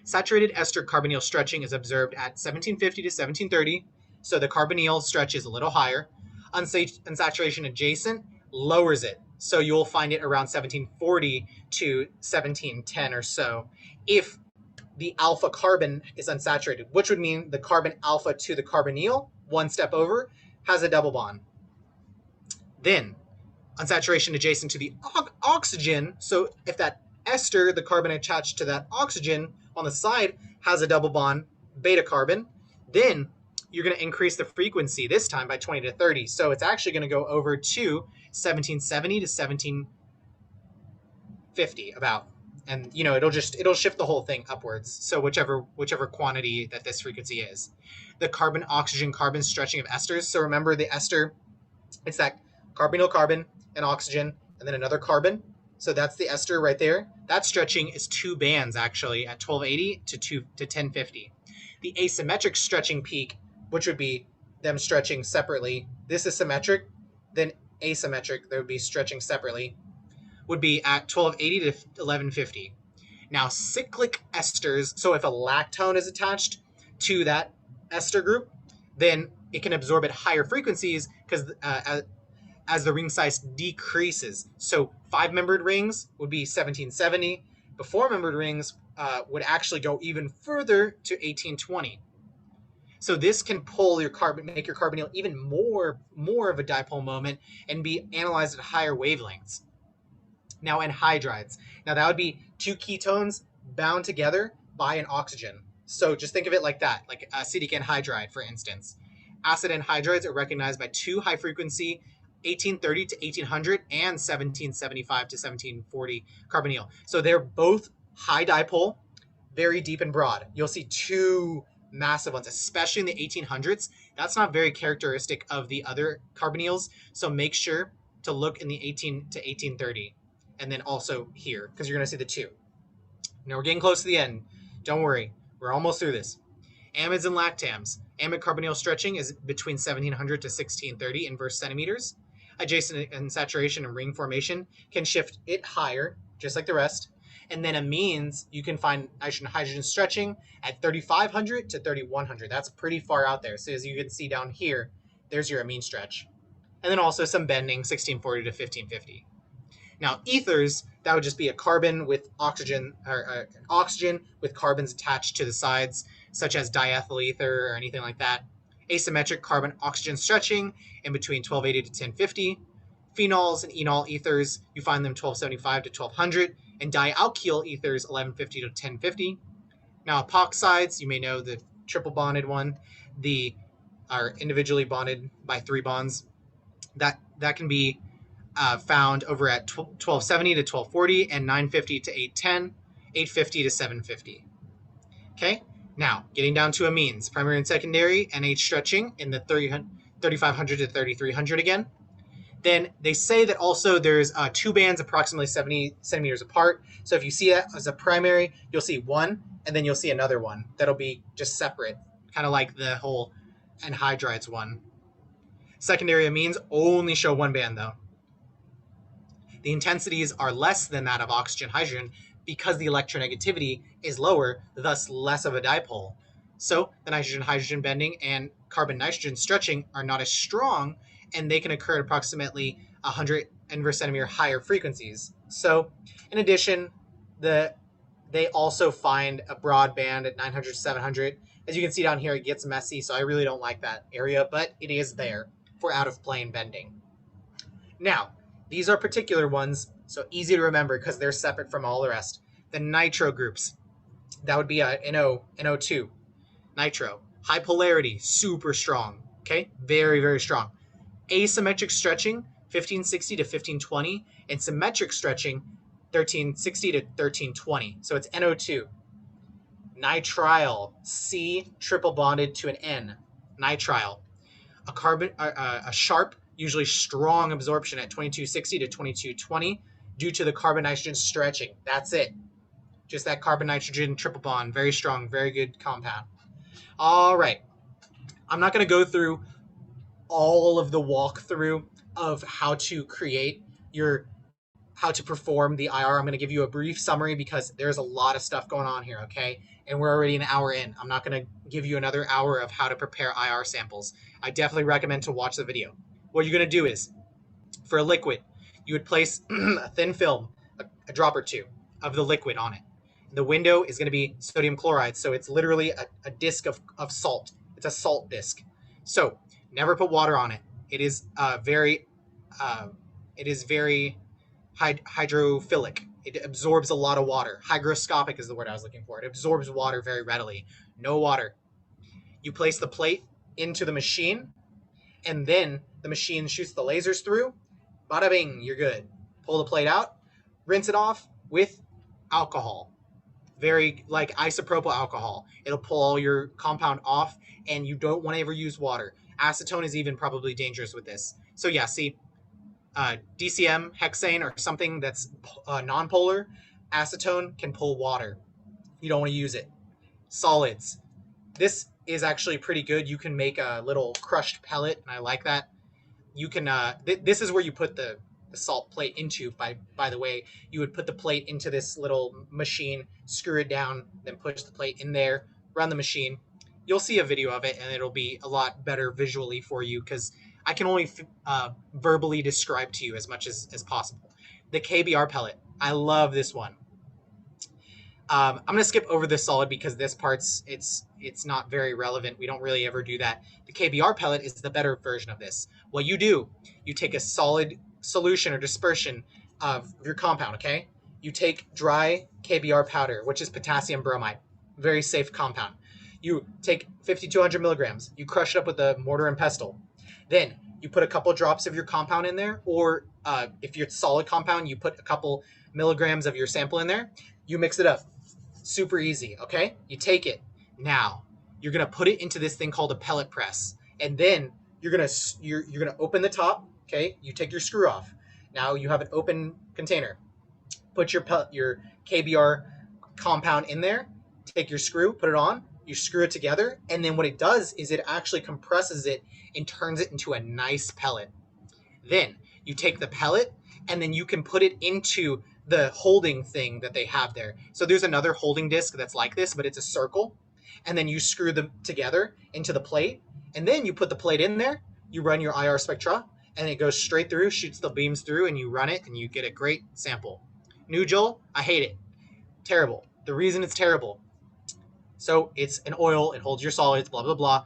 Saturated ester carbonyl stretching is observed at 1750 to 1730. So the carbonyl stretch is a little higher. Unsaturation adjacent lowers it. So you'll find it around 1740 to 1710 or so. If the alpha carbon is unsaturated, which would mean the carbon alpha to the carbonyl, one step over, has a double bond. Then unsaturation adjacent to the oxygen. So if that ester, the carbon attached to that oxygen on the side, has a double bond, beta carbon, then you're going to increase the frequency this time by 20 to 30. So it's actually going to go over to 1770 to 1750 about. And it'll shift the whole thing upwards. So whichever quantity that this frequency is. The carbon oxygen carbon stretching of esters. So remember the ester, it's that carbonyl carbon and oxygen and then another carbon. So that's the ester right there. That stretching is 2 bands actually at 1280 to 1050. The asymmetric stretching peak, which would be them stretching separately. This is symmetric, then asymmetric, they would be stretching separately, would be at 1280 to 1150. Now, cyclic esters, so if a lactone is attached to that ester group, then it can absorb at higher frequencies because as the ring size decreases. So 5-membered rings would be 1770. The 4-membered rings would actually go even further to 1820. So this can pull your carbon, make your carbonyl even more of a dipole moment and be analyzed at higher wavelengths. Now anhydrides. Now that would be 2 ketones bound together by an oxygen. So just think of it like that, like acetic anhydride, for instance. Acid anhydrides are recognized by 2 high-frequency 1830 to 1800 and 1775 to 1740 carbonyl. So they're both high dipole, very deep and broad. You'll see 2 massive ones, especially in the 1800s. That's not very characteristic of the other carbonyls. So make sure to look in the 18 to 1830. And then also here, because you're going to see the 2. Now we're getting close to the end. Don't worry, we're almost through this. Amides and lactams. Amide carbonyl stretching is between 1700 to 1630 inverse centimeters. Adjacent and saturation and ring formation can shift it higher, just like the rest. And then amines, you can find nitrogen-hydrogen stretching at 3500 to 3100. That's pretty far out there. So as you can see down here, there's your amine stretch. And then also some bending, 1640 to 1550. Now, ethers, that would just be a carbon with oxygen, or oxygen with carbons attached to the sides, such as diethyl ether or anything like that. Asymmetric carbon-oxygen stretching in between 1280 to 1050. Phenols and enol ethers, you find them 1275 to 1200. And dialkyl ethers, 1150 to 1050. Now, epoxides, you may know the triple bonded one. Are individually bonded by 3 bonds. That can be found over at 1270 to 1240 and 950 to 810, 850 to 750. Okay, now getting down to amines, primary and secondary, NH stretching in the 3500 to 3300 again. Then they say that also there's 2 bands approximately 70 centimeters apart. So if you see it as a primary, you'll see one, and then you'll see another one that'll be just separate, kind of like the whole anhydrides one. Secondary amines only show 1 band though. The intensities are less than that of oxygen-hydrogen because the electronegativity is lower, thus less of a dipole. So the nitrogen-hydrogen bending and carbon-nitrogen stretching are not as strong, and they can occur at approximately 100 inverse centimeter higher frequencies. So in addition, they also find a broad band at 900 to 700. As you can see down here, it gets messy, so I really don't like that area, but it is there for out-of-plane bending. Now, these are particular ones, so easy to remember because they're separate from all the rest. The nitro groups, that would be a NO2, nitro. High polarity, super strong, okay? Very, very strong. Asymmetric stretching, 1560 to 1520, and symmetric stretching, 1360 to 1320. So it's NO2. Nitrile, C triple bonded to an N, nitrile. A sharp, usually strong absorption at 2260 to 2220 due to the carbon-nitrogen stretching. That's it. Just that carbon-nitrogen triple bond. Very strong, very good compound. All right. I'm not going to go through all of the walkthrough of how to perform the IR. I'm going to give you a brief summary because there's a lot of stuff going on here, okay? And we're already an hour in. I'm not going to give you another hour of how to prepare IR samples. I definitely recommend to watch the video. What you're going to do is, for a liquid, you would place a thin film, a drop or 2 of the liquid on it. The window is going to be sodium chloride, so it's literally a disc of salt. It's a salt disc. So never put water on it. It is very hydrophilic. It absorbs a lot of water. Hygroscopic is the word I was looking for. It absorbs water very readily. No water. You place the plate into the machine, and then the machine shoots the lasers through. Bada bing, you're good. Pull the plate out, rinse it off with alcohol. Very like isopropyl alcohol. It'll pull all your compound off, and you don't want to ever use water. Acetone is even probably dangerous with this. So yeah, see, DCM, hexane, or something that's nonpolar, acetone can pull water. You don't want to use it. Solids. This is actually pretty good. You can make a little crushed pellet, and I like that. You can. This is where you put the salt plate into. By the way, you would put the plate into this little machine, screw it down, then push the plate in there, run the machine. You'll see a video of it, and it'll be a lot better visually for you because I can only verbally describe to you as much as possible. The KBR pellet. I love this one. I'm going to skip over this solid because this part's it's not very relevant. We don't really ever do that. The KBR pellet is the better version of this. What you do, you take a solid solution or dispersion of your compound, okay? You take dry KBR powder, which is potassium bromide, very safe compound. You take 5,200 milligrams. You crush it up with a mortar and pestle. Then you put a couple drops of your compound in there, or if you're solid compound, you put a couple milligrams of your sample in there. You mix it up. Super easy, okay? You take it. Now, you're going to put it into this thing called a pellet press. And then you're going to open the top, okay? You take your screw off. Now you have an open container. Put your KBR compound in there. Take your screw, put it on. You screw it together, and then what it does is it actually compresses it and turns it into a nice pellet. Then you take the pellet, and then you can put it into the holding thing that they have there. So there's another holding disc that's like this, but it's a circle, and then you screw them together into the plate, and then you put the plate in there, you run your IR spectra, and it goes straight through, shoots the beams through, and you run it, and you get a great sample. NuGel, I hate it. Terrible. The reason it's terrible, so it's an oil, it holds your solids, blah, blah, blah.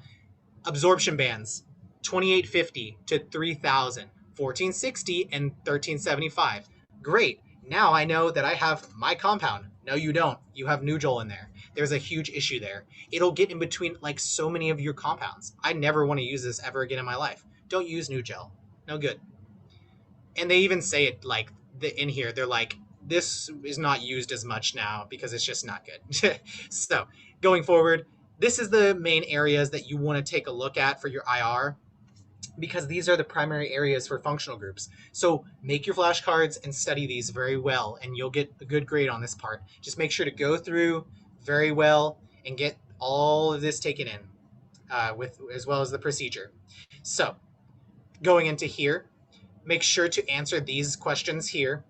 Absorption bands, 2850 to 3000, 1460, and 1375. Great. Now I know that I have my compound. No, you don't. You have NuGel in there. There's a huge issue there. It'll get in between like so many of your compounds. I never want to use this ever again in my life. Don't use NuGel. No good. And they even say it like in here. They're like, this is not used as much now because it's just not good. So going forward, this is the main areas that you want to take a look at for your IR, because these are the primary areas for functional groups. So make your flashcards and study these very well, and you'll get a good grade on this part. Just make sure to go through very well and get all of this taken in with as well as the procedure. So going into here, make sure to answer these questions here.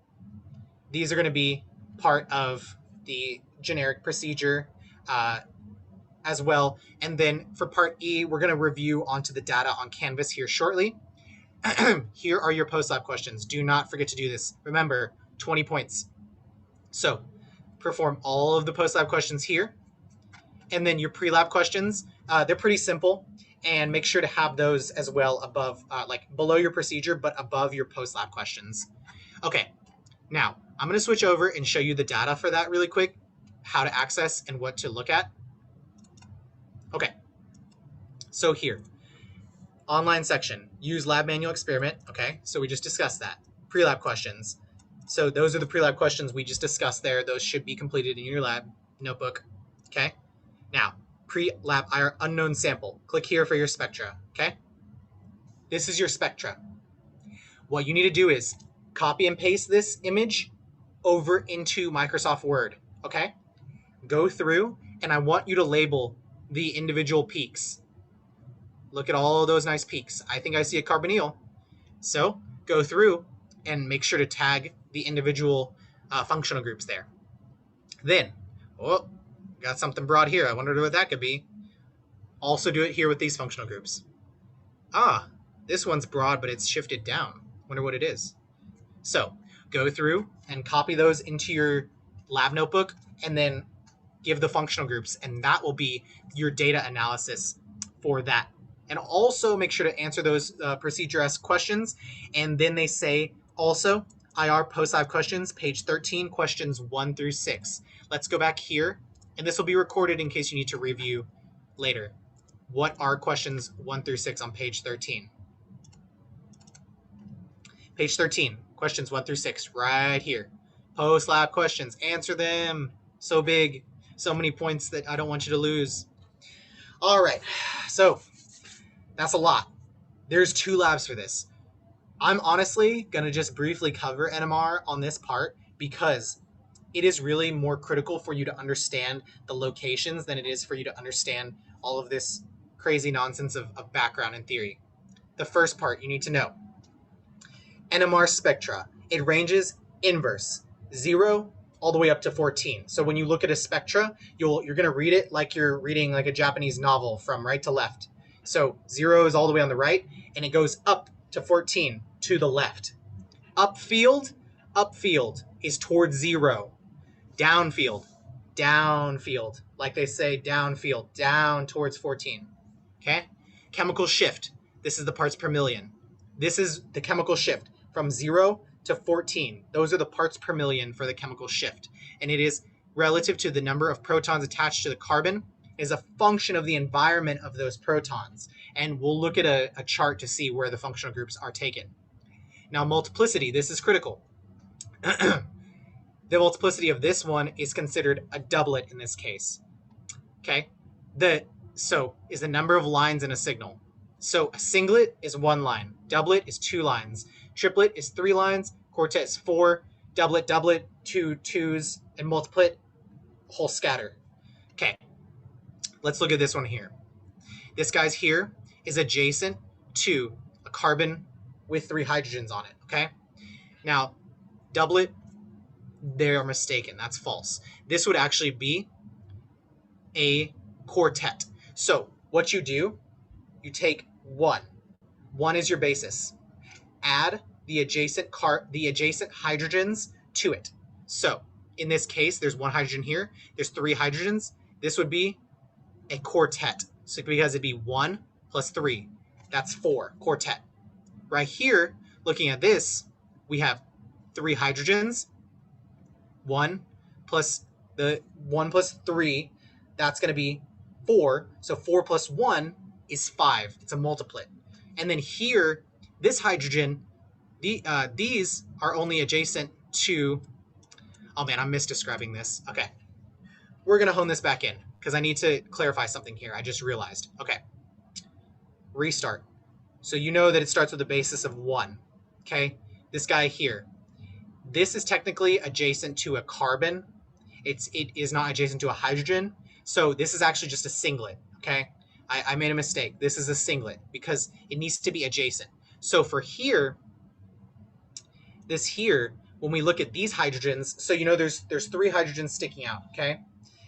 These are going to be part of the generic procedure as well. And then for part E, we're going to review onto the data on Canvas here shortly. Here are your post-lab questions. Do not forget to do this. Remember, 20 points. So perform all of the post-lab questions here. And then your pre-lab questions, they're pretty simple. And make sure to have those as well above, like below your procedure, but above your post-lab questions. Okay, now I'm going to switch over and show you the data for that really quick, how to access and what to look at. Okay, so here, online section, use lab manual experiment. Okay, so we just discussed that. Pre-lab questions. So those are the pre-lab questions we just discussed there. Those should be completed in your lab notebook. Okay, now pre-lab IR unknown sample. Click here for your spectra. Okay, this is your spectra. What you need to do is copy and paste this image over into Microsoft Word. Okay, go through, and I want you to label the individual peaks. Look at all of those nice peaks. I think I see a carbonyl. So go through and make sure to tag the individual functional groups there. Then, oh, got something broad here. I wonder what that could be. Also do it here with these functional groups. Ah, this one's broad, but it's shifted down. Wonder what it is. So go through and copy those into your lab notebook, and then give the functional groups, and that will be your data analysis for that. And also make sure to answer those procedure-esque questions. And then they say also IR post-lab questions, page 13, questions 1 through 6. Let's go back here, and this will be recorded in case you need to review later. What are questions 1 through 6 on page 13? Page 13, questions 1 through 6, right here. Post-lab questions, answer them. So big, so many points that I don't want you to lose. All right, so that's a lot. There's 2 labs for this. I'm honestly gonna just briefly cover NMR on this part because it is really more critical for you to understand the locations than it is for you to understand all of this crazy nonsense of background and theory. The first part you need to know, NMR spectra. It ranges inverse, 0 all the way up to 14. So when you look at a spectra, you're going to read it like you're reading like a Japanese novel from right to left. So 0 is all the way on the right, and it goes up to 14 to the left. Upfield is towards 0. Downfield, like they say, downfield, down towards 14. Okay? Chemical shift. This is the parts per million. This is the chemical shift from 0 to 14. Those are the parts per million for the chemical shift. And it is relative to the number of protons attached to the carbon, is a function of the environment of those protons. And we'll look at a chart to see where the functional groups are taken. Now, multiplicity, this is critical. The multiplicity of this one is considered a doublet in this case. Okay? So is the number of lines in a signal. So a singlet is 1 line, doublet is 2 lines, triplet is 3 lines, quartet is 4, doublet, 2 twos, and multiplet, whole scatter. Okay, let's look at this one here. This guy's here is adjacent to a carbon with 3 hydrogens on it, okay? Now, doublet, they are mistaken. That's false. This would actually be a quartet. So what you do, you take 1. 1 is your basis. Add the adjacent hydrogens to it. So in this case, there's 1 hydrogen here. There's 3 hydrogens. This would be a quartet. So because it'd be 1 plus 3. That's 4, quartet. Right here, looking at this, we have 3 hydrogens. 1 plus 3, that's going to be 4. So 4 plus 1 is 5. It's a multiplet. And then here, this hydrogen, these are only adjacent to, oh man, I'm misdescribing this. Okay. We're going to hone this back in because I need to clarify something here. I just realized. Okay. Restart. So you know that it starts with a basis of 1. Okay. This guy here. This is technically adjacent to a carbon. It is not adjacent to a hydrogen. So this is actually just a singlet. Okay. I made a mistake. This is a singlet because it needs to be adjacent. So for here, this here, when we look at these hydrogens, so you know there's 3 hydrogens sticking out, okay?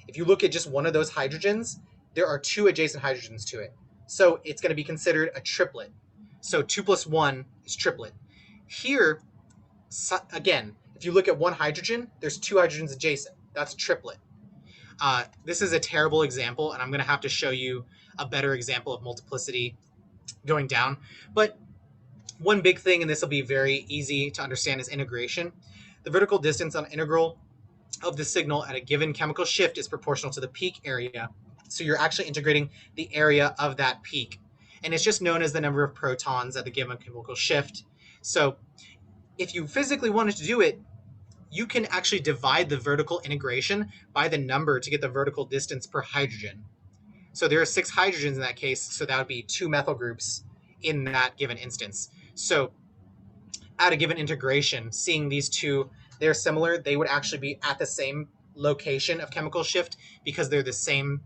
If you look at just one of those hydrogens, there are 2 adjacent hydrogens to it. So it's going to be considered a triplet. So 2 plus 1 is triplet. Here, again, if you look at 1 hydrogen, there's 2 hydrogens adjacent. That's a triplet. This is a terrible example, and I'm going to have to show you a better example of multiplicity going down. But one big thing, and this will be very easy to understand, is integration. The vertical distance on integral of the signal at a given chemical shift is proportional to the peak area. So you're actually integrating the area of that peak. And it's just known as the number of protons at the given chemical shift. So if you physically wanted to do it, you can actually divide the vertical integration by the number to get the vertical distance per hydrogen. So there are 6 hydrogens in that case, so that would be 2 methyl groups in that given instance. So at a given integration, seeing these 2, they're similar, they would actually be at the same location of chemical shift because they're the same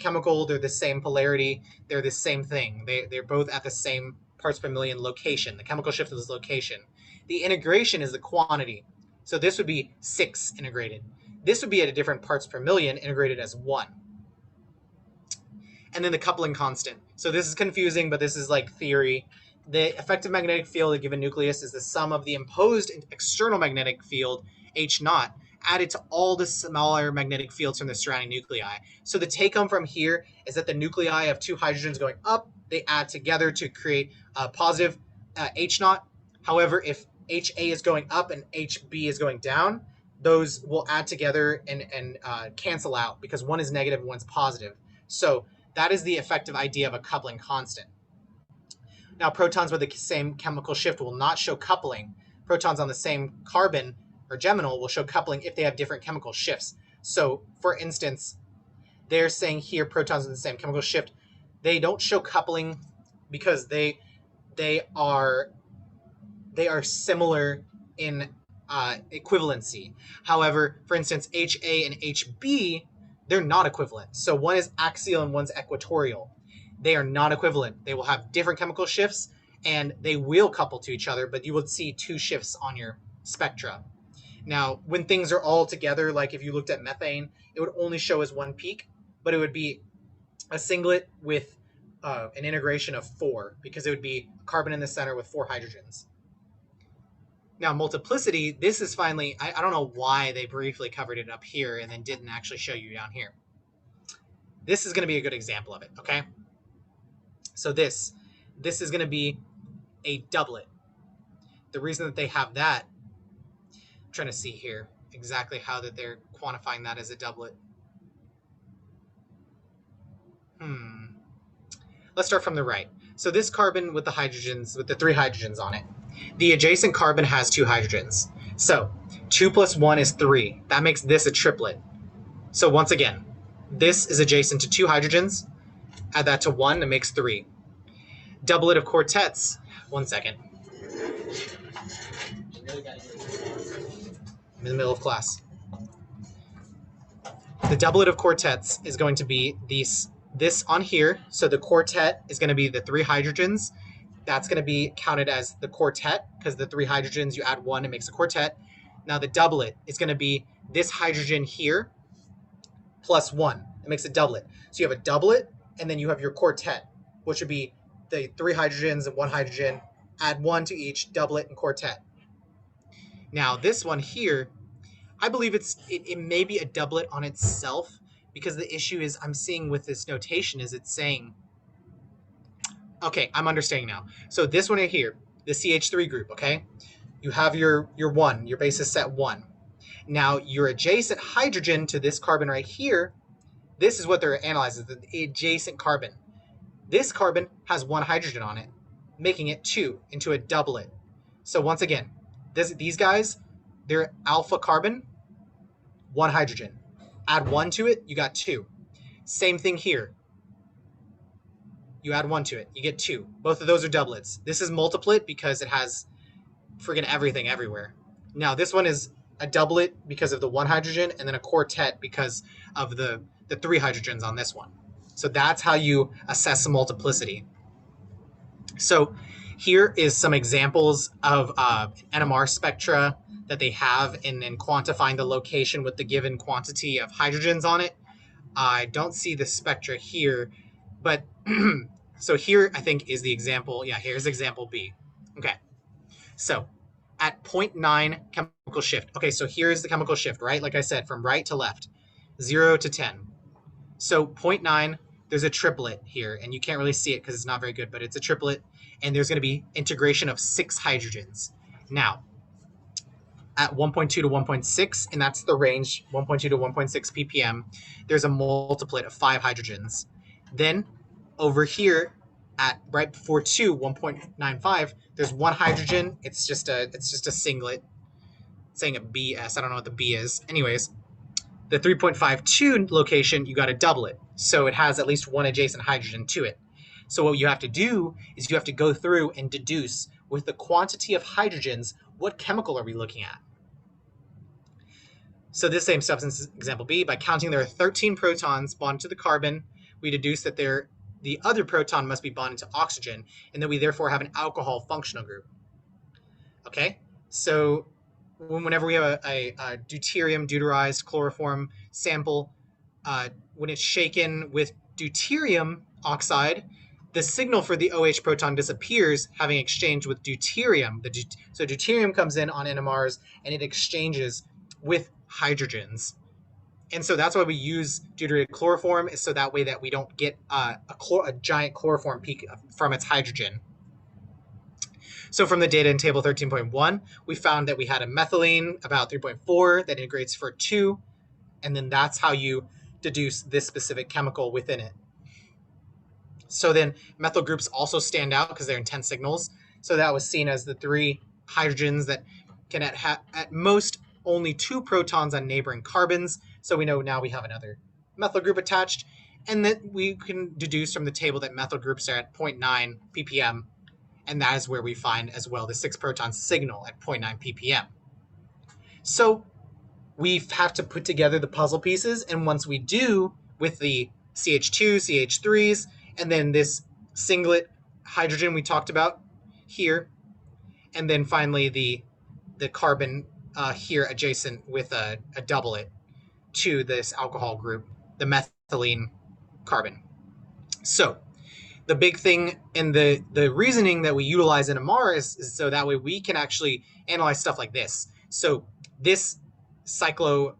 chemical, they're the same polarity, they're the same thing. They're both at the same parts per million location. The chemical shift is location. The integration is the quantity. So this would be 6 integrated. This would be at a different parts per million integrated as 1. And then the coupling constant. So this is confusing, but this is like theory. The effective magnetic field of a given nucleus is the sum of the imposed external magnetic field, H naught, added to all the smaller magnetic fields from the surrounding nuclei. So the take home from here is that the nuclei of 2 hydrogens going up, they add together to create a positive H naught. However, if HA is going up and HB is going down, those will add together and cancel out because one is negative and one's positive. So that is the effective idea of a coupling constant. Now, protons with the same chemical shift will not show coupling. Protons on the same carbon or geminal will show coupling if they have different chemical shifts. So, for instance, they're saying here protons with the same chemical shift, they don't show coupling because they are similar in equivalency. However, for instance, HA and HB, they're not equivalent. So one is axial and one's equatorial. They are not equivalent. They will have different chemical shifts and they will couple to each other, but you would see two shifts on your spectra. Now, when things are all together, like if you looked at methane, it would only show as one peak, but it would be a singlet with an integration of 4 because it would be a carbon in the center with 4 hydrogens. Now, multiplicity, this is finally, I don't know why they briefly covered it up here and then didn't actually show you down here. This is going to be a good example of it, okay? So this is going to be a doublet. The reason that they have that, I'm trying to see here exactly how that they're quantifying that as a doublet. Let's start from the right. So this carbon with the hydrogens, with the 3 hydrogens on it, the adjacent carbon has 2 hydrogens. So 2 plus 1 is 3. That makes this a triplet. So once again, this is adjacent to 2 hydrogens. Add that to 1, it makes 3. Doublet of quartets. One second. I'm in the middle of class. The doublet of quartets is going to be this on here. So the quartet is going to be the 3 hydrogens. That's going to be counted as the quartet because the 3 hydrogens, you add 1, it makes a quartet. Now the doublet is going to be this hydrogen here plus 1. It makes a doublet. So you have a doublet and then you have your quartet, which would be the 3 hydrogens and 1 hydrogen, add 1 to each, doublet and quartet. Now this one here, I believe it may be a doublet on itself because the issue is I'm seeing with this notation is it's saying, okay, I'm understanding now. So this one right here, the CH3 group, okay? You have your 1, your basis set 1. Now your adjacent hydrogen to this carbon right here, this is what they're analyzing, the adjacent carbon. This carbon has 1 hydrogen on it, making it 2 into a doublet. So once again, these guys, they're alpha carbon, 1 hydrogen. Add 1 to it, you got 2. Same thing here. You add 1 to it, you get 2. Both of those are doublets. This is multiplet because it has friggin' everything everywhere. Now this one is a doublet because of the 1 hydrogen and then a quartet because of the 3 hydrogens on this one. So that's how you assess multiplicity. So here is some examples of NMR spectra that they have in quantifying the location with the given quantity of hydrogens on it. I don't see the spectra here, but so here I think is the example. Yeah, here's example B. Okay, so at 0.9 chemical shift. Okay, so here's the chemical shift, right? Like I said, from right to left, 0 to 10. So 0.9, there's a triplet here, and you can't really see it because it's not very good, but it's a triplet, and there's going to be integration of 6 hydrogens. Now, at 1.2 to 1.6, and that's the range, 1.2 to 1.6 ppm, there's a multiplet of 5 hydrogens. Then over here, at right before 2, 1.95, there's 1 hydrogen. It's just a singlet. It's saying a BS. I don't know what the B is. Anyways, the 3.52 location, you got a doublet. So it has at least 1 adjacent hydrogen to it. So what you have to do is you have to go through and deduce with the quantity of hydrogens, what chemical are we looking at? So this same substance, example B, by counting there are 13 protons bonded to the carbon, we deduce that the other proton must be bonded to oxygen, and that we therefore have an alcohol functional group. Okay, so whenever we have a deuterium deuterized chloroform sample, when it's shaken with deuterium oxide, the signal for the OH proton disappears, having exchanged with deuterium. So deuterium comes in on NMRs, and it exchanges with hydrogens. And so that's why we use deuterated chloroform, is so that way that we don't get a giant chloroform peak from its hydrogen. So from the data in table 13.1, we found that we had a methylene about 3.4 that integrates for 2, and then that's how you deduce this specific chemical within it. So then methyl groups also stand out because they're intense signals. So that was seen as the 3 hydrogens that can at most only 2 protons on neighboring carbons. So we know now we have another methyl group attached. And then we can deduce from the table that methyl groups are at 0.9 ppm. And that is where we find as well the 6 proton signal at 0.9 ppm. So we have to put together the puzzle pieces. And once we do, with the CH2, CH3s, and then this singlet hydrogen we talked about here, and then finally the carbon here adjacent with a doublet to this alcohol group, the methylene carbon. So the big thing and the reasoning that we utilize NMR is so that way we can actually analyze stuff like this. So this cycloheptane,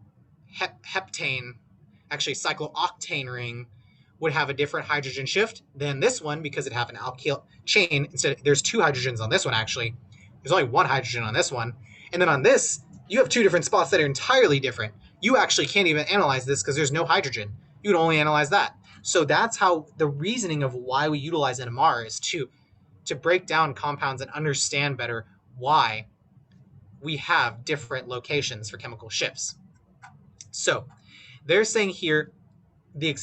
actually cyclooctane ring, would have a different hydrogen shift than this one because it have an alkyl chain. Instead, there's 2 hydrogens on this one actually. There's only 1 hydrogen on this one. And then on this, you have 2 different spots that are entirely different. You actually can't even analyze this because there's no hydrogen. You would only analyze that. So that's how the reasoning of why we utilize NMR is to break down compounds and understand better why we have different locations for chemical shifts. So they're saying here, the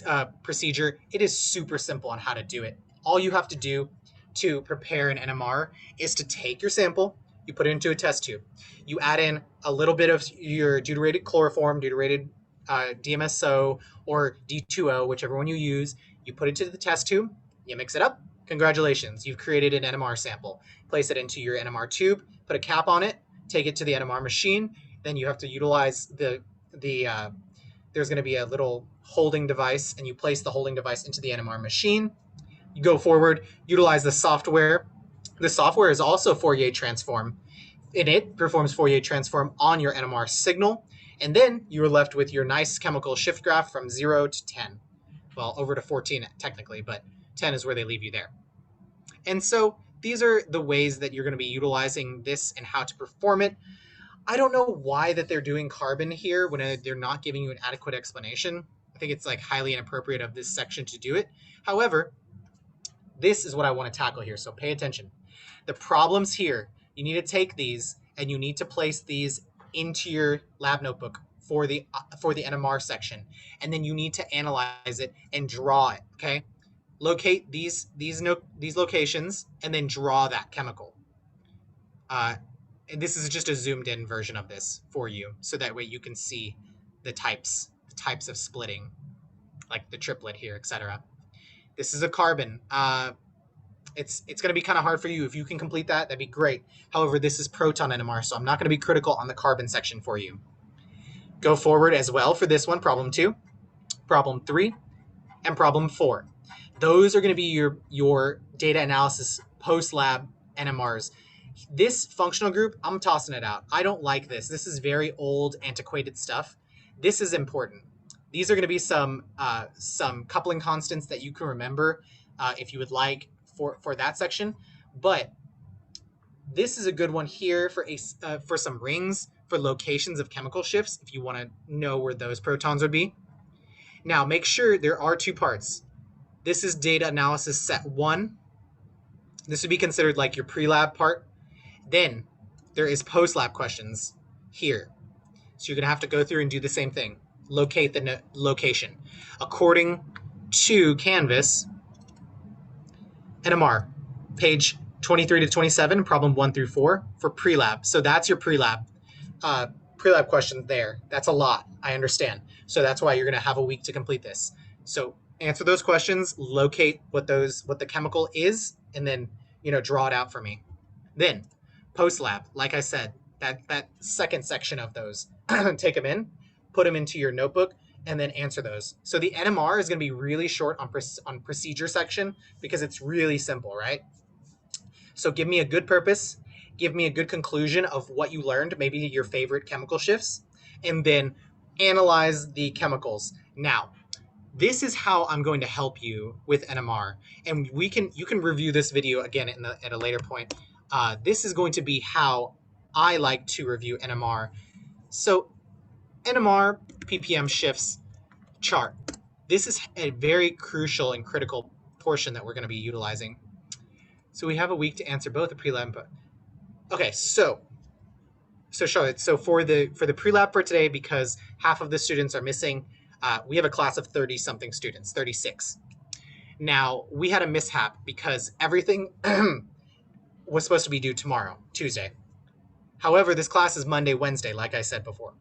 procedure, it is super simple on how to do it. All you have to do to prepare an NMR is to take your sample, you put it into a test tube, you add in a little bit of your deuterated chloroform, deuterated DMSO, or D2O, whichever one you use, you put it into the test tube, you mix it up, congratulations, you've created an NMR sample. Place it into your NMR tube, put a cap on it, take it to the NMR machine, then you have to utilize there's going to be a little holding device, and you place the holding device into the NMR machine. You go forward, utilize the software. The software is also Fourier transform, and it performs Fourier transform on your NMR signal, and then you are left with your nice chemical shift graph from 0 to 10. Well, over to 14 technically, but 10 is where they leave you there. And so these are the ways that you're going to be utilizing this and how to perform it. I don't know why that they're doing carbon here when they're not giving you an adequate explanation. I think it's like highly inappropriate of this section to do it. However, this is what I want to tackle here, so pay attention. The problems here, you need to take these and you need to place these into your lab notebook for the NMR section, and then you need to analyze it and draw it. Okay, locate these locations and then draw that chemical. And this is just a zoomed in version of this for you, so that way you can see the types of splitting, like the triplet here, etc. This is a carbon. It's going to be kind of hard for you. If you can complete that, that'd be great. However, this is proton NMR, so I'm not going to be critical on the carbon section for you. Go forward as well for this one, problem 2, problem 3, and problem 4. Those are going to be your data analysis post-lab NMRs. This functional group, I'm tossing it out. I don't like this. This is very old, antiquated stuff. This is important. These are going to be some coupling constants that you can remember if you would like for that section. But this is a good one here for some rings, for locations of chemical shifts, if you want to know where those protons would be. Now, make sure there are 2 parts. This is data analysis set 1. This would be considered like your pre-lab part. Then there is post-lab questions here. So you're going to have to go through and do the same thing. Locate the location. According to Canvas, NMR, page 23 to 27, problem 1 through 4 for pre-lab. So that's your pre-lab question there. That's a lot, I understand. So that's why you're going to have a week to complete this. So answer those questions, locate what the chemical is, and then draw it out for me. Then post-lab, like I said, that second section of those, take them in, put them into your notebook, and then answer those. So the NMR is going to be really short on procedure section because it's really simple, right? So give me a good purpose, give me a good conclusion of what you learned, maybe your favorite chemical shifts, and then analyze the chemicals. Now, this is how I'm going to help you with NMR, and you can review this video again at a later point. This is going to be how I like to review NMR. So NMR ppm shifts chart. This is a very crucial and critical portion that we're going to be utilizing. So we have a week to answer both the pre-lab and okay, so Charlotte, so for the pre-lab for today, because half of the students are missing, we have a class of 30-something students, 36. Now, we had a mishap because everything was supposed to be due tomorrow, Tuesday. However, this class is Monday, Wednesday, like I said before.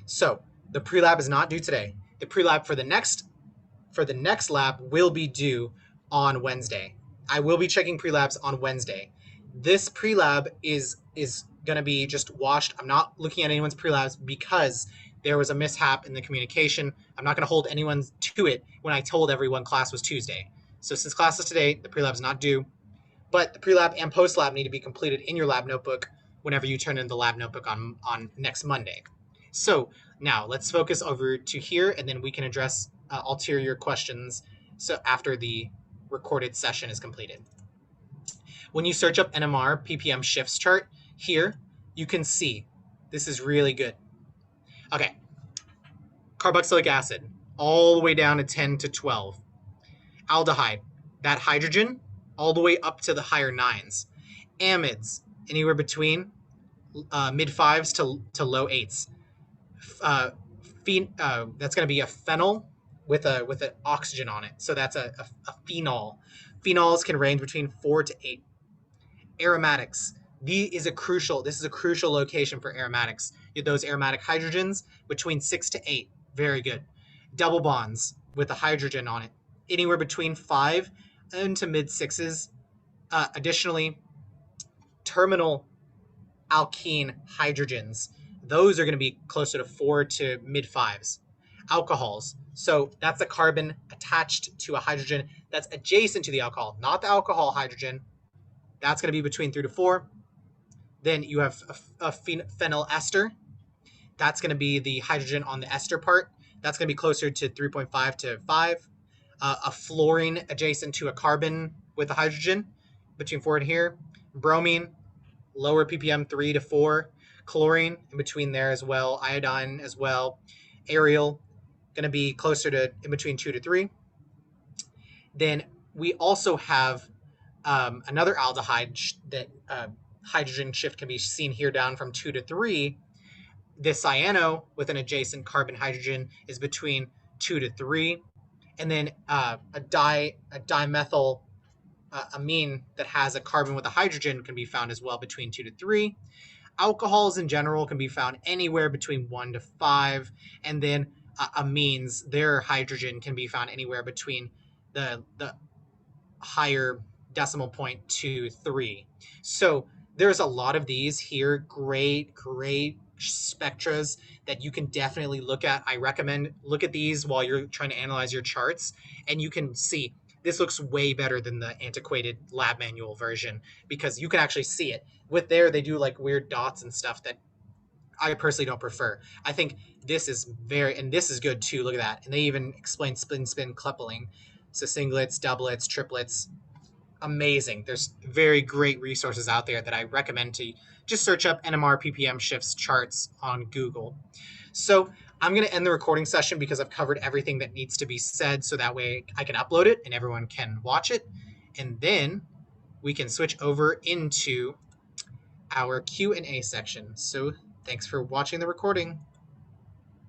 So the pre-lab is not due today. The pre-lab for the next lab will be due on Wednesday. I will be checking pre-labs on Wednesday. This pre-lab is going to be just washed. I'm not looking at anyone's pre-labs because there was a mishap in the communication. I'm not going to hold anyone to it when I told everyone class was Tuesday. So since class is today, the pre-lab is not due. But the pre-lab and post-lab need to be completed in your lab notebook whenever you turn in the lab notebook on next Monday. So now let's focus over to here, and then we can address ulterior questions so after the recorded session is completed. When you search up NMR ppm shifts chart here, you can see this is really good. Okay, carboxylic acid all the way down to 10 to 12. Aldehyde, that hydrogen all the way up to the higher 9s. Amides, anywhere between mid 5s to low 8s. That's going to be a phenyl with an oxygen on it. So that's a phenol. Phenols can range between 4 to 8. Aromatics. This is a crucial location for aromatics. Those aromatic hydrogens between 6 to 8. Very good. Double bonds with a hydrogen on it. Anywhere between 5 into mid 6s. Additionally, terminal alkene hydrogens. Those are going to be closer to 4 to mid 5s. Alcohols. So that's a carbon attached to a hydrogen that's adjacent to the alcohol, not the alcohol hydrogen. That's going to be between 3 to 4. Then you have a phenyl ester. That's going to be the hydrogen on the ester part. That's going to be closer to 3.5 to 5. A fluorine adjacent to a carbon with a hydrogen between 4 and here. Bromine, lower ppm 3 to 4. Chlorine in between there as well. Iodine as well. Aryl, going to be closer to in between 2 to 3. Then we also have another aldehyde that hydrogen shift can be seen here down from 2 to 3. This cyano with an adjacent carbon hydrogen is between 2 to 3. And then a dimethyl amine that has a carbon with a hydrogen can be found as well between 2 to 3. Alcohols in general can be found anywhere between 1 to 5. And then amines, their hydrogen can be found anywhere between the higher decimal point to 3. So there's a lot of these here, great spectras that you can definitely look at. I recommend look at these while you're trying to analyze your charts, and you can see this looks way better than the antiquated lab manual version because you can actually see it. With there, they do like weird dots and stuff that I personally don't prefer. I think this is and this is good too. Look at that. And they even explain spin coupling. So singlets, doublets, triplets. Amazing. There's very great resources out there that I recommend to just search up NMR ppm shifts charts on Google. So I'm going to end the recording session because I've covered everything that needs to be said, so that way I can upload it and everyone can watch it. And then we can switch over into our Q&A section. So thanks for watching the recording.